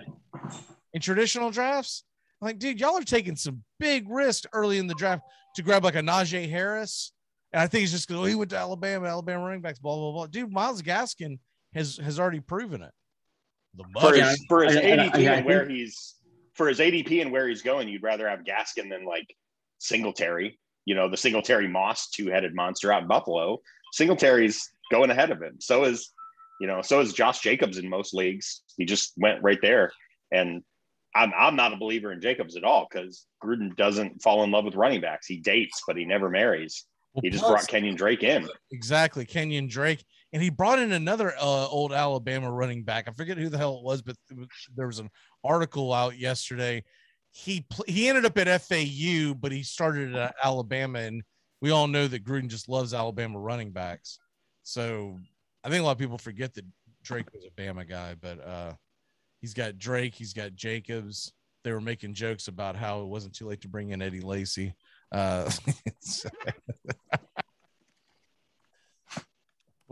traditional drafts. I'm like, dude, y'all are taking some big risks early in the draft to grab like a Najee Harris. And I think he's just going, he went to Alabama running backs, blah, blah, blah. Dude, Myles Gaskin has already proven it. For his ADP and where he's going, you'd rather have Gaskin than like Singletary, the Singletary Moss 2-headed monster out in Buffalo. Singletary's going ahead of him. So is Josh Jacobs in most leagues. He just went right there. And I'm not a believer in Jacobs at all, because Gruden doesn't fall in love with running backs. He dates, but he never marries. He just brought Kenyon Drake in. Exactly, Kenyon Drake. And he brought in another old Alabama running back. I forget who the hell it was, but there was an article out yesterday. He ended up at FAU, but he started at Alabama, and we all know that Gruden just loves Alabama running backs. So I think a lot of people forget that Drake was a Bama guy, but he's got Drake, he's got Jacobs. They were making jokes about how it wasn't too late to bring in Eddie Lacy.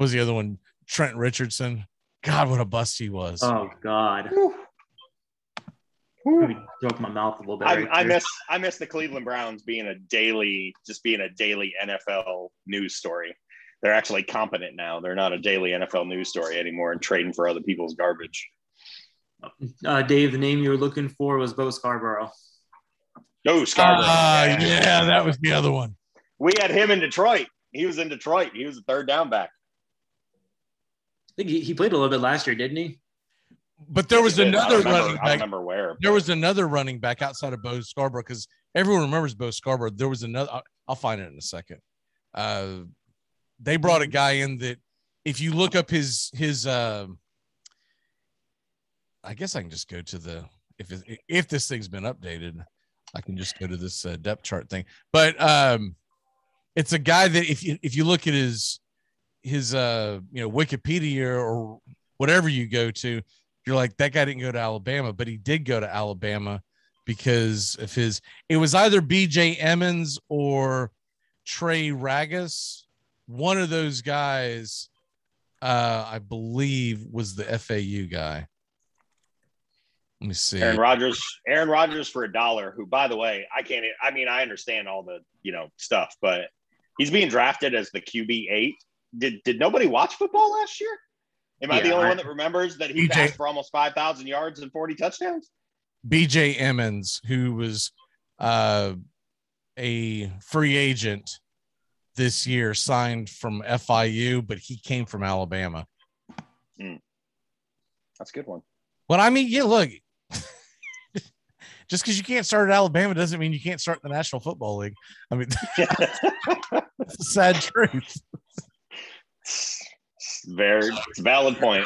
What was the other one? Trent Richardson. God, what a bust he was. Oh God. Let me joke my mouth a little bit. I miss the Cleveland Browns being a daily NFL news story. They're actually competent now. They're not a daily NFL news story anymore and trading for other people's garbage. Dave, the name you were looking for was Bo Scarborough. Oh, Scarborough. Yeah, that was the other one. We had him in Detroit. He was in Detroit. He was a third down back. I think he played a little bit last year, didn't he? But there was another running back. I don't remember where. There was another running back outside of Bo Scarborough because everyone remembers Bo Scarborough. There was another. I'll find it in a second. They brought a guy in that if you look up his I guess I can just go to the if this thing's been updated, I can just go to this depth chart thing. But it's a guy that if you look at his Wikipedia or whatever you go to, you're like, that guy didn't go to Alabama, but he did go to Alabama because of it was either BJ Emmons or Trey Ragas. One of those guys, I believe, was the FAU guy. Let me see. Aaron Rodgers for $1, who, by the way, I understand all the, stuff, but he's being drafted as the QB8. Did nobody watch football last year? Am I the only one that remembers that he passed for almost 5,000 yards and 40 touchdowns? BJ Emmons, who was a free agent this year, signed from FIU, but he came from Alabama. That's a good one. Well, I mean, yeah, look, just because you can't start at Alabama doesn't mean you can't start in the National Football League. I mean, that's a sad truth. It's a valid point.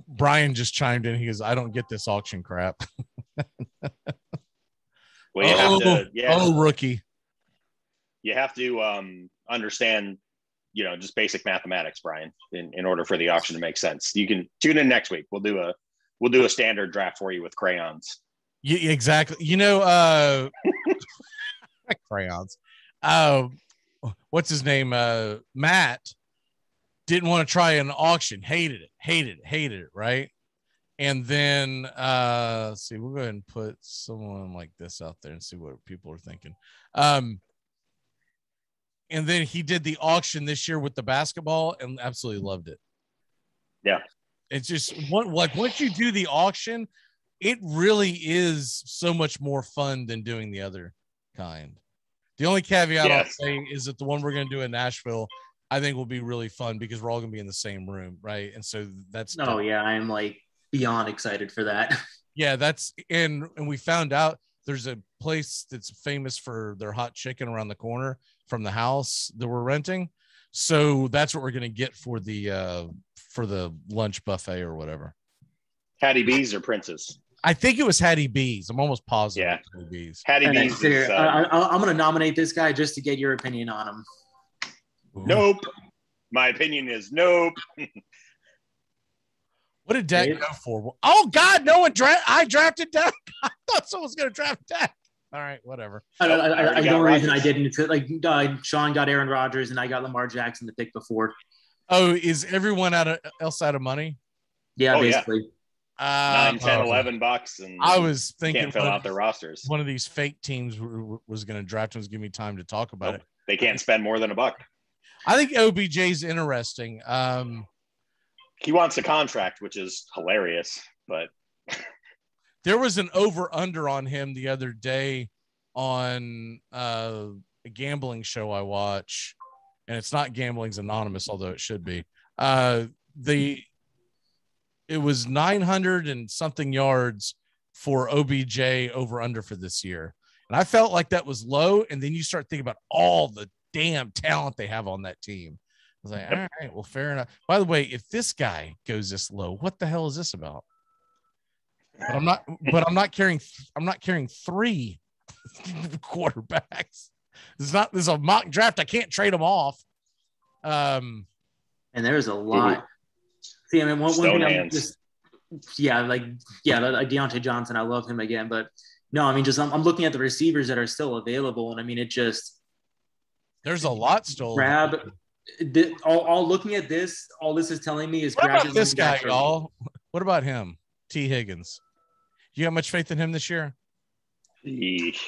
Brian just chimed in. He goes, I don't get this auction crap. Well, rookie. You have to understand, just basic mathematics, Brian, in order for the auction to make sense. You can tune in next week. We'll do a standard draft for you with crayons. Yeah, exactly. Crayons. What's his name? Matt didn't want to try an auction. Hated it. Right. And then let's see, we'll go ahead and put someone like this out there and see what people are thinking. And then he did the auction this year with the basketball and absolutely loved it. Yeah. It's just once you do the auction, it really is so much more fun than doing the other kind. The only caveat I'll say is that the one we're going to do in Nashville, I think will be really fun because we're all going to be in the same room. Right. And so that's, I am beyond excited for that. Yeah. And we found out there's a place that's famous for their hot chicken around the corner from the house that we're renting. So that's what we're going to get for the lunch buffet or whatever. Hattie B's or Prince's? I think it was Hattie B's. I'm almost positive. Yeah. Hattie B's. Hattie B's. I'm going to nominate this guy just to get your opinion on him. Ooh. Nope. My opinion is nope. What did Dak go for? Oh God, no one I drafted Dak. I thought someone was going to draft Dak. All right, whatever. The only reason I didn't is Sean got Aaron Rodgers and I got Lamar Jackson the pick before. Oh, is everyone else out of money? Yeah, basically. $9, $10, $11, and I was thinking can't fill out their rosters. One of these fake teams was going to draft and was giving me time to talk about it. They can't spend more than $1. I think OBJ's interesting. He wants a contract, which is hilarious, but there was an over-under on him the other day on a gambling show I watch, and it's not Gambling's Anonymous, although it should be. It was 900 and something yards for OBJ over-under for this year. And I felt like that was low, and then you start thinking about all the damn talent they have on that team. I was like, all right, well, fair enough. By the way, if this guy goes this low, what the hell is this about? But I'm not carrying 3 quarterbacks. This is a mock draft. I can't trade them off. And there's a lot. See, I mean, one thing I'm just, like Deontay Johnson, I love him again, but no, I mean, I'm looking at the receivers that are still available, and I mean, There's a lot still. Grab all looking at this, all this is telling me is what grab about this guy, y'all? What about him? T. Higgins. You got much faith in him this year? Eesh.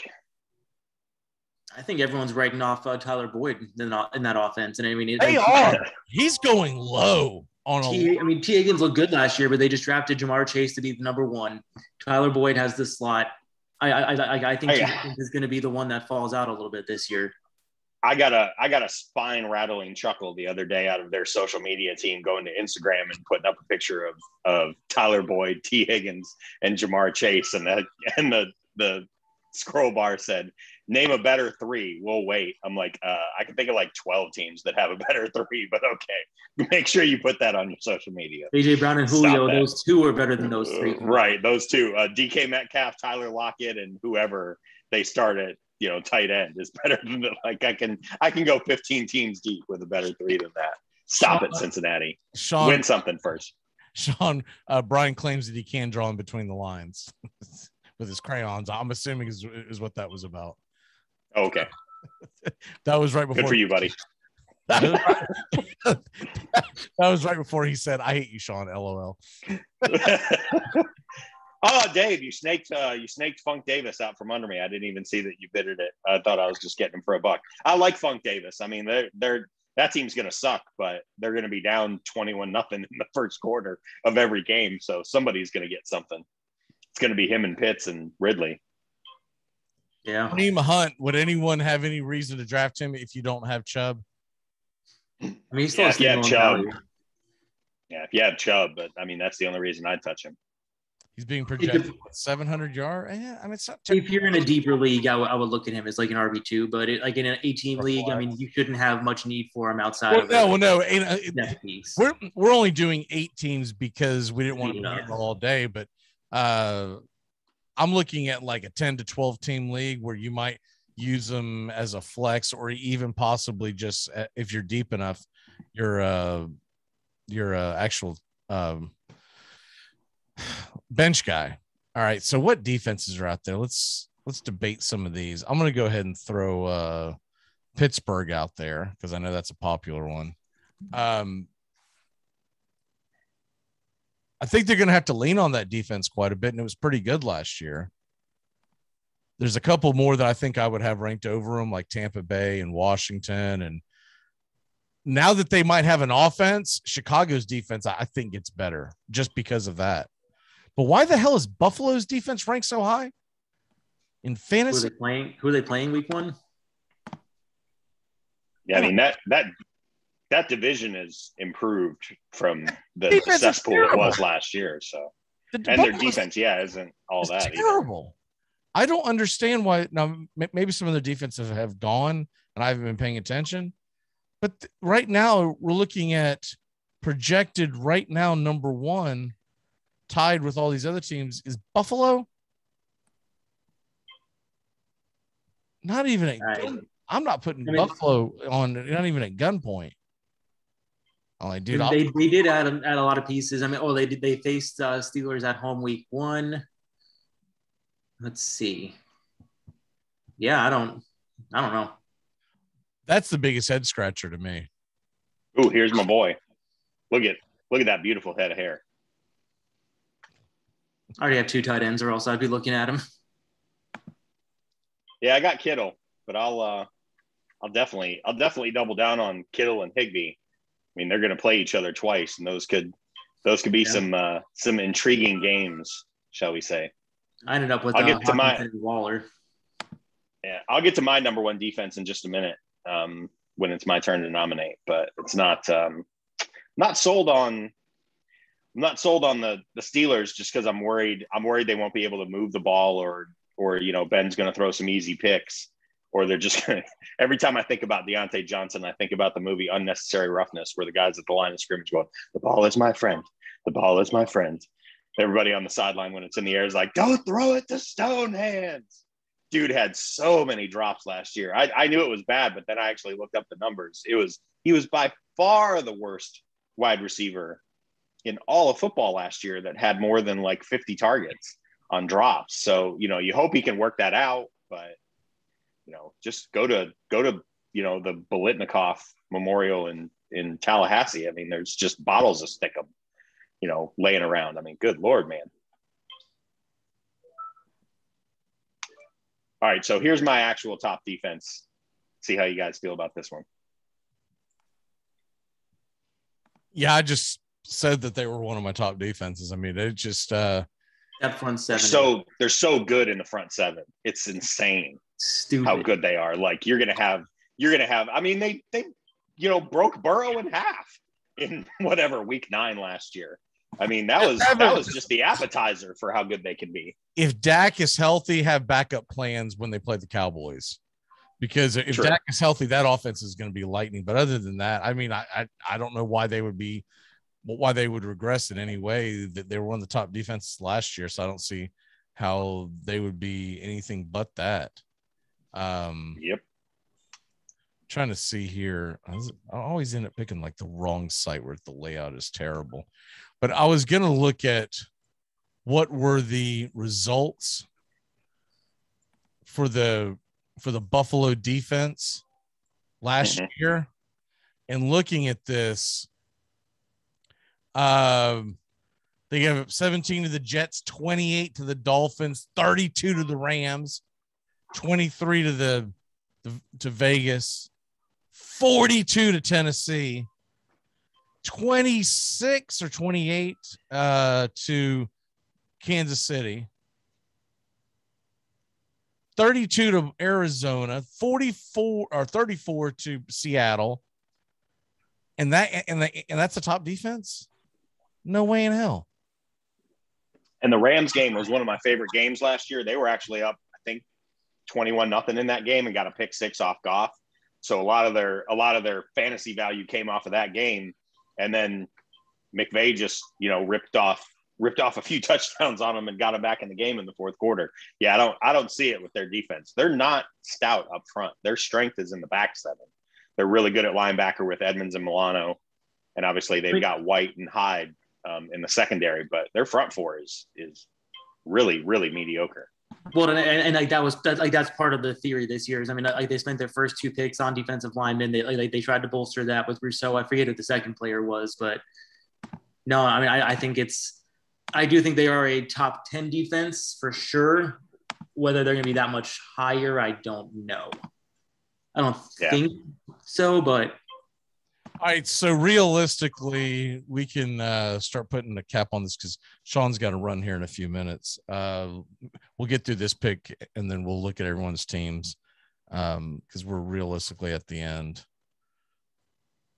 I think everyone's writing off Tyler Boyd in that offense. And I mean, they are. He's going low on T. Higgins looked good last year, but they just drafted Jamar Chase to be the number one. Tyler Boyd has the slot. I think T. Higgins is going to be the one that falls out a little bit this year. I got a spine rattling chuckle the other day out of their social media team going to Instagram and putting up a picture of Tyler Boyd, T. Higgins, and Jamar Chase, and the scroll bar said, "Name a better three. We'll wait." I'm like, I can think of like 12 teams that have a better three, but okay, make sure you put that on your social media. AJ Brown and Julio, those two are better than those three. Right, those two. DK Metcalf, Tyler Lockett, and whoever they start at, tight end is better than like I can go 15 teams deep with a better three than that. Stop it, Cincinnati. Win something first. Sean, Brian claims that he can draw in between the lines with his crayons. I'm assuming is what that was about. Okay. That was right before. Good for you, buddy. That was right before he said, "I hate you, Sean." LOL. Oh, Dave, you snaked Funk Davis out from under me. I didn't even see that you bidded it. I thought I was just getting him for a buck. I like Funk Davis. I mean, that team's going to suck, but they're going to be down 21-0 in the first quarter of every game. So somebody's going to get something. It's going to be him and Pitts and Ridley. Yeah. Kareem Hunt, would anyone have any reason to draft him if you don't have Chubb? I mean, he's still if you have Chubb. Yeah, if you have Chubb, but I mean, that's the only reason I'd touch him. He's being projected with 700 yards. Yeah, I mean, it's not if you're in a deeper league, I would look at him as like an RB2, but like in an 18 league, I mean, you shouldn't have much need for him outside of no. We're only doing 8 teams because we didn't want to be here all day, but I'm looking at like a 10 to 12 team league where you might use them as a flex, or even possibly just if you're deep enough, your actual bench guy. All right. So what defenses are out there? Let's debate some of these. I'm going to go ahead and throw Pittsburgh out there because I know that's a popular one. I think they're going to have to lean on that defense quite a bit, and it was pretty good last year. There's a couple more that I think I would have ranked over them, like Tampa Bay and Washington. And now that they might have an offense, Chicago's defense, I think, gets better just because of that. But why the hell is Buffalo's defense ranked so high in fantasy? Who are they playing week 1? Yeah, I mean, that division is improved from the cesspool it was last year. So, and their defense, isn't all that terrible. Either. I don't understand why. Now, maybe some of their defenses have gone, and I haven't been paying attention. But right now, we're looking at projected right now number 1, tied with all these other teams, is Buffalo. Not even at I'm not putting Buffalo on, not even at gunpoint. I'm like, dude, they did add a lot of pieces. I mean, they faced Steelers at home week 1. Let's see. Yeah, I don't know. That's the biggest head scratcher to me. Ooh, here's my boy. Look at that beautiful head of hair. I already have 2 tight ends, or else I'd be looking at him. Yeah, I got Kittle, but I'll definitely double down on Kittle and Higbee. I mean, they're going to play each other twice, and those could be some intriguing games, shall we say? I ended up with Waller. Yeah, I'll get to my number 1 defense in just a minute when it's my turn to nominate, but it's not sold on. I'm not sold on the Steelers just because I'm worried they won't be able to move the ball, or Ben's going to throw some easy picks, or they're just going to – every time I think about Deontay Johnson, I think about the movie Unnecessary Roughness, where the guys at the line of scrimmage going, "The ball is my friend. The ball is my friend." Everybody on the sideline when it's in the air is like, "Don't throw it to Stone Hands." Dude had so many drops last year. I knew it was bad, but then I actually looked up the numbers. He was by far the worst wide receiver in all of football last year that had more than like 50 targets on drops. So, you hope he can work that out, but just go to the Bolitnikoff Memorial in Tallahassee. I mean, there's just bottles of Stickum, laying around. I mean, good Lord, man. All right, so here's my actual top defense. See how you guys feel about this one. Yeah, I just said that they were one of my top defenses. I mean, it just that front seven. They're so good in the front seven. It's insane. Stupid how good they are. Like you're gonna have. I mean, they broke Burrow in half in week 9 last year. I mean, that was just the appetizer for how good they can be. If Dak is healthy, have backup plans when they play the Cowboys, because if Dak is healthy, that offense is going to be lightning. But other than that, I mean, I don't know why they would regress in any way. That they were one of the top defenses last year, so I don't see how they would be anything but that. Yep. Trying to see here. I always end up picking like the wrong site where the layout is terrible. But I was going to look at what were the results for the Buffalo defense last year. And looking at this, they gave up 17 to the Jets, 28 to the Dolphins, 32 to the Rams, 23 to Vegas, 42 to Tennessee, 26 or 28 to Kansas City, 32 to Arizona, 44 or 34 to Seattle, and that's a top defense? No way in hell. And the Rams game was one of my favorite games last year. They were actually up, I think, 21-0 in that game and got a pick 6 off Goff. So a lot of their fantasy value came off of that game. And then McVay just, ripped off a few touchdowns on them and got them back in the game in the fourth quarter. Yeah, I don't see it with their defense. They're not stout up front. Their strength is in the back seven. They're really good at linebacker with Edmonds and Milano. And obviously they've got White and Hyde in the secondary, but their front four is really, really mediocre. Well, and that's part of the theory this year. I mean, they spent their first 2 picks on defensive linemen. They tried to bolster that with Rousseau. I forget who the second player was, but no, I mean, I do think they are a top 10 defense for sure. Whether they're going to be that much higher, I don't know. I don't think so, but. All right, so realistically, we can start putting a cap on this because Sean's got to run here in a few minutes. We'll get through this pick, and then we'll look at everyone's teams because we're realistically at the end.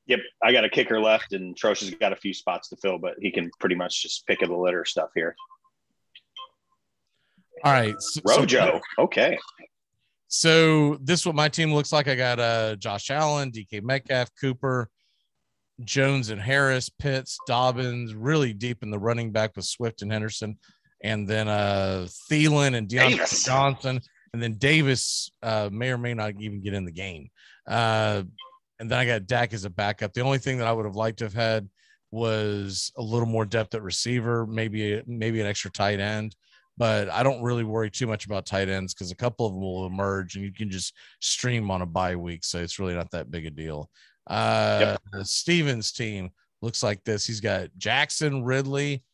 Yep, I got a kicker left, and Trosh has got a few spots to fill, but he can pretty much just pick of the litter stuff here. All right. Rojo, okay. So this is what my team looks like. I got Josh Allen, DK Metcalf, Cooper, Jones and Harris, Pitts, Dobbins, really deep in the running back with Swift and Henderson, and then Thielen and Deontay Johnson, and then Davis may or may not even get in the game. And then I got Dak as a backup. The only thing that I would have liked to have had was a little more depth at receiver, maybe an extra tight end. But I don't really worry too much about tight ends because a couple of them will emerge and you can just stream on a bye week. So it's really not that big a deal. Steven's team looks like this. He's got Jackson, Ridley,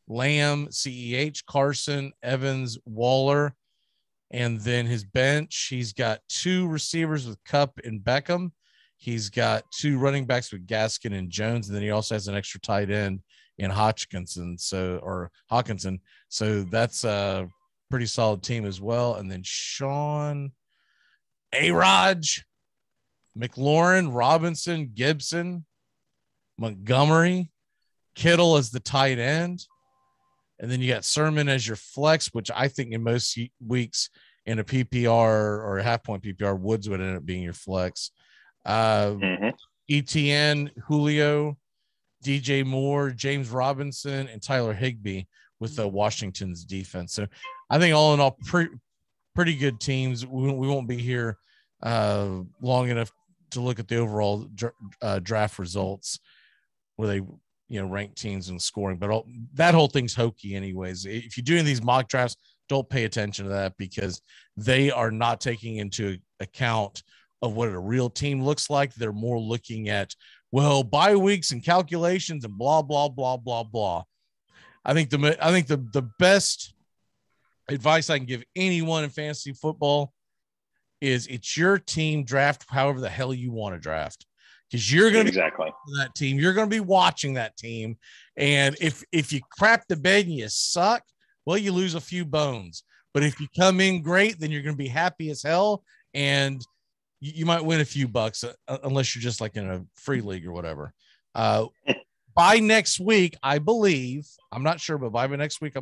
Lamb, CEH, Carson, Evans, Waller. And then his bench, he's got 2 receivers with Kupp and Beckham. He's got 2 running backs with Gaskin and Jones. And then he also has an extra tight end in Hawkinson. So that's a pretty solid team as well. And then Sean, A-Raj, McLaurin, Robinson, Gibson, Montgomery, Kittle as the tight end. And then you got Sermon as your flex, which I think in most weeks in a PPR or a half-point PPR, Woods would end up being your flex. ETN, Julio, DJ Moore, James Robinson, and Tyler Higbee with Washington's defense. So I think all in all, pretty good teams. We won't be here long enough to look at the overall draft results where they rank teams and scoring, but that whole thing's hokey anyways. If you're doing these mock drafts, don't pay attention to that because they are not taking into account of what a real team looks like. They're more looking at, well, bye weeks and calculations and blah, blah, blah, blah, blah. I think the best advice I can give anyone in fantasy football is it's your team, draft however the hell you want to draft, because you're going to be that team. You're going to be watching that team. And if you crap the bed and you suck, well, you lose a few bones. But if you come in great, then you're going to be happy as hell. And you might win a few bucks unless you're just like in a free league or whatever. By next week, I believe, I'm not sure, but by next week, I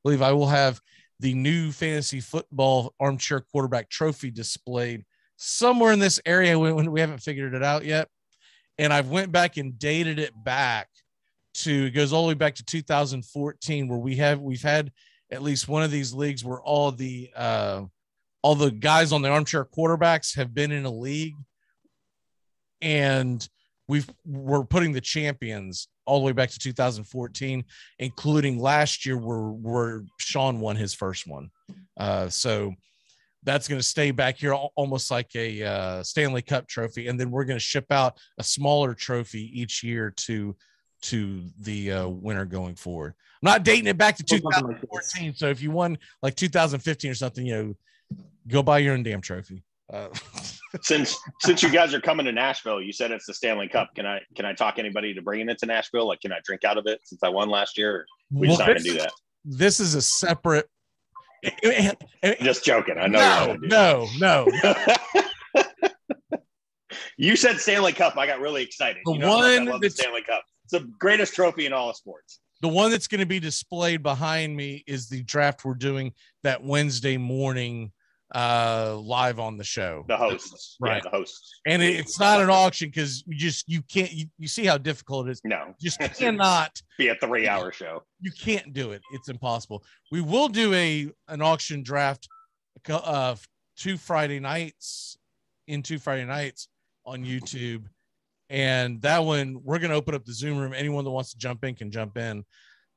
believe I will have the new fantasy football armchair quarterback trophy displayed somewhere in this area when we haven't figured it out yet. And I've went back and dated it back to, it goes all the way back to 2014, where we've had at least one of these leagues where all the guys on the armchair quarterbacks have been in a league, and we're putting the champions all the way back to 2014, including last year where Sean won his first one. So that's going to stay back here almost like a Stanley Cup trophy. And then we're going to ship out a smaller trophy each year to the winner going forward. I'm not dating it back to 2014. So if you won like 2015 or something, go buy your own damn trophy. Since you guys are coming to Nashville, you said it's the Stanley Cup. Can I talk anybody to bringing it to Nashville? Like, can I drink out of it since I won last year? We just not gonna do that. This is a separate. Just joking. I know. No. You said Stanley Cup. I got really excited. The one I love the Stanley Cup. It's the greatest trophy in all of sports. The one that's going to be displayed behind me is the draft we're doing that Wednesday morning live on the show. The hosts. Right. Yeah, the hosts. And it's not an auction because you can't you see how difficult it is. No. You just cannot be a 3-hour show. You can't do it. It's impossible. We will do an auction draft 2 Friday nights on YouTube. And that one, we're going to open up the Zoom room. Anyone that wants to jump in can jump in.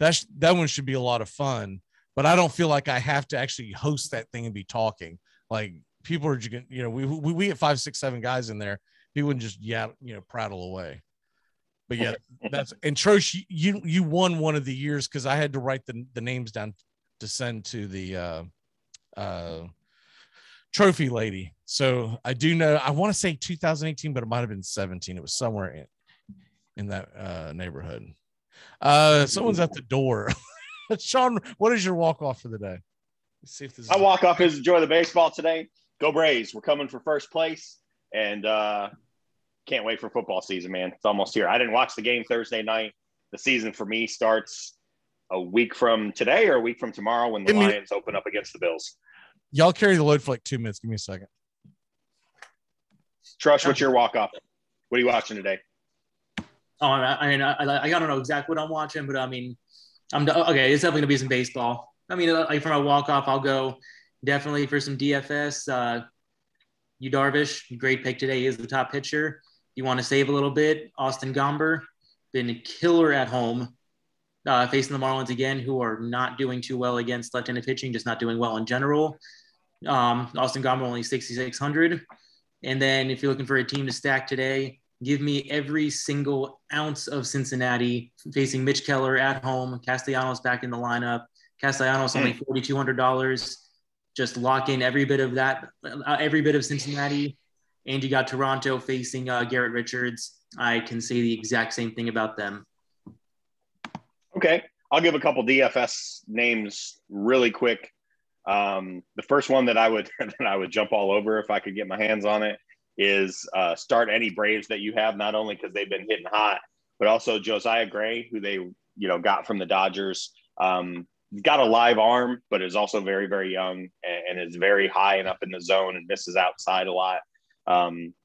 That one should be a lot of fun, but I don't feel like I have to actually host that thing and be talking. Like, people are, we get 5, 6, 7 guys in there. People wouldn't just, prattle away. But yeah, and Trosh, you won one of the years because I had to write the names down to send to the trophy lady. So I do know, I want to say 2018, but it might have been 17. It was somewhere in that neighborhood. Someone's at the door. Sean, what is your walk-off for the day? Let's see if this is my walk-off is enjoy the baseball today. Go Braves. We're coming for first place. And can't wait for football season, man. It's almost here. I didn't watch the game Thursday night. The season for me starts a week from today or a week from tomorrow when the Lions open up against the Bills. Y'all carry the load for like 2 minutes. Give me a second. Trush, what's your walk-off? What are you watching today? Oh, I don't know exactly what I'm watching, but I mean, okay. It's definitely gonna be some baseball. I mean, like for my walk-off, I'll go definitely for some DFS. Yu Darvish, great pick today. He is the top pitcher. You want to save a little bit. Austin Gomber, been a killer at home, facing the Marlins again, who are not doing too well against left-handed pitching, just not doing well in general. Austin Gomber only 6,600. And then if you're looking for a team to stack today, give me every single ounce of Cincinnati facing Mitch Keller at home. Castellanos back in the lineup. Castellanos only $4,200. Just lock in every bit of that, every bit of Cincinnati. And you got Toronto facing Garrett Richards. I can say the exact same thing about them. Okay. I'll give a couple DFS names really quick. The first one that I would jump all over if I could get my hands on it is start any Braves that you have, not only because they've been hitting hot, but also Josiah Gray, who they got from the Dodgers. He's got a live arm, but is also very, very young and is very high and up in the zone and misses outside a lot.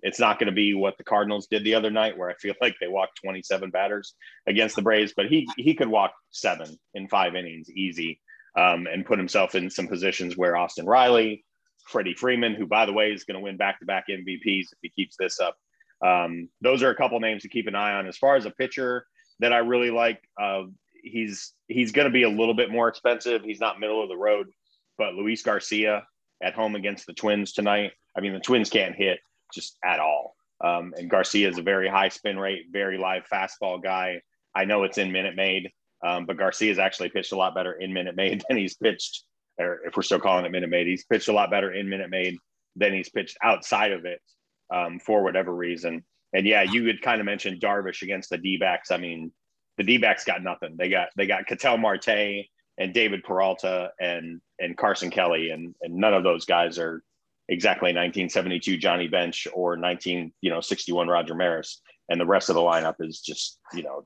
It's not going to be what the Cardinals did the other night, where I feel like they walked 27 batters against the Braves, but he could walk 7 in 5 innings easy. And put himself in some positions where Austin Riley, Freddie Freeman, who, by the way, is going to win back-to-back MVPs if he keeps this up. Those are a couple names to keep an eye on. As far as a pitcher that I really like, he's going to be a little bit more expensive. He's not middle of the road, but Luis Garcia at home against the Twins tonight. I mean, the Twins can't hit, just at all. And Garcia is a very high spin rate, very live fastball guy. I know it's in Minute Maid, but Garcia's actually pitched a lot better in Minute Maid than he's pitched, or if we're still calling it Minute Maid, he's pitched a lot better in Minute Maid than he's pitched outside of it, for whatever reason. And yeah, you had kind of mentioned Darvish against the D-backs. I mean, the D-backs got nothing. They got Ketel Marte and David Peralta and Carson Kelly, and none of those guys are exactly 1972 Johnny Bench or 1961 Roger Maris. And the rest of the lineup is just,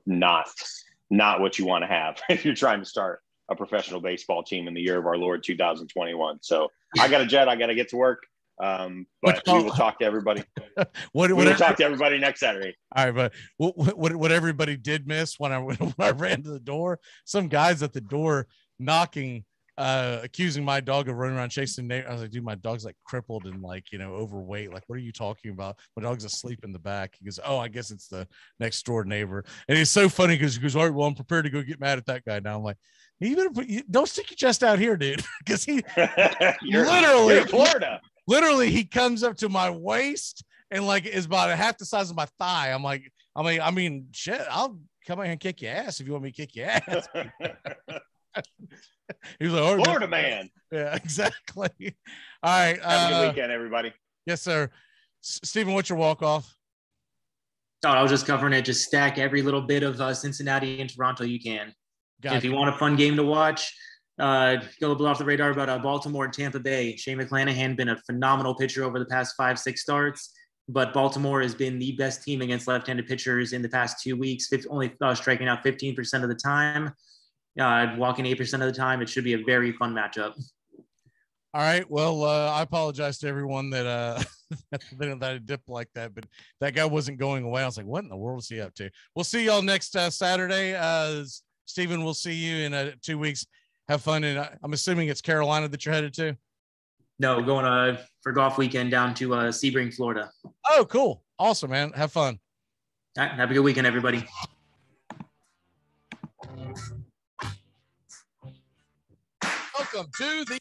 not what you want to have if you're trying to start a professional baseball team in the year of our Lord 2021. So I got a jet. I got to get to work. But we will talk to everybody. We will talk to everybody next Saturday. All right, but what everybody did miss when I ran to the door, some guys at the door knocking, accusing my dog of running around chasing neighbors. I was like, dude, my dog's like crippled and overweight. Like, what are you talking about? My dog's asleep in the back. He goes, oh, I guess it's the next door neighbor. And it's so funny because he goes, all right, well, I'm prepared to go get mad at that guy now. I'm like, don't stick your chest out here, dude, because he you're in Florida. Literally, he comes up to my waist and is about half the size of my thigh. I'm like, I mean, shit, I'll come out here and kick your ass if you want me to kick your ass. He was like, oh, Florida man. Yeah, exactly. All right. Have a good weekend, everybody. Yes, sir. Stephen, what's your walk-off? Oh, I was just covering it. Just stack every little bit of Cincinnati and Toronto you can. If you want a fun game to watch, go a little off the radar about Baltimore and Tampa Bay. Shane McClanahan been a phenomenal pitcher over the past 5-6 starts, but Baltimore has been the best team against left-handed pitchers in the past 2 weeks, only striking out 15% of the time, walking 8% of the time. It should be a very fun matchup. All right. Well, I apologize to everyone that that I dipped like that, but that guy wasn't going away. I was like, what in the world is he up to? We'll see y'all next Saturday. Stephen, we'll see you in 2 weeks. Have fun. And I'm assuming it's Carolina that you're headed to. No, going for golf weekend down to Sebring, Florida. Oh, cool. Awesome, man. Have fun. All right, have a good weekend, everybody. Welcome to the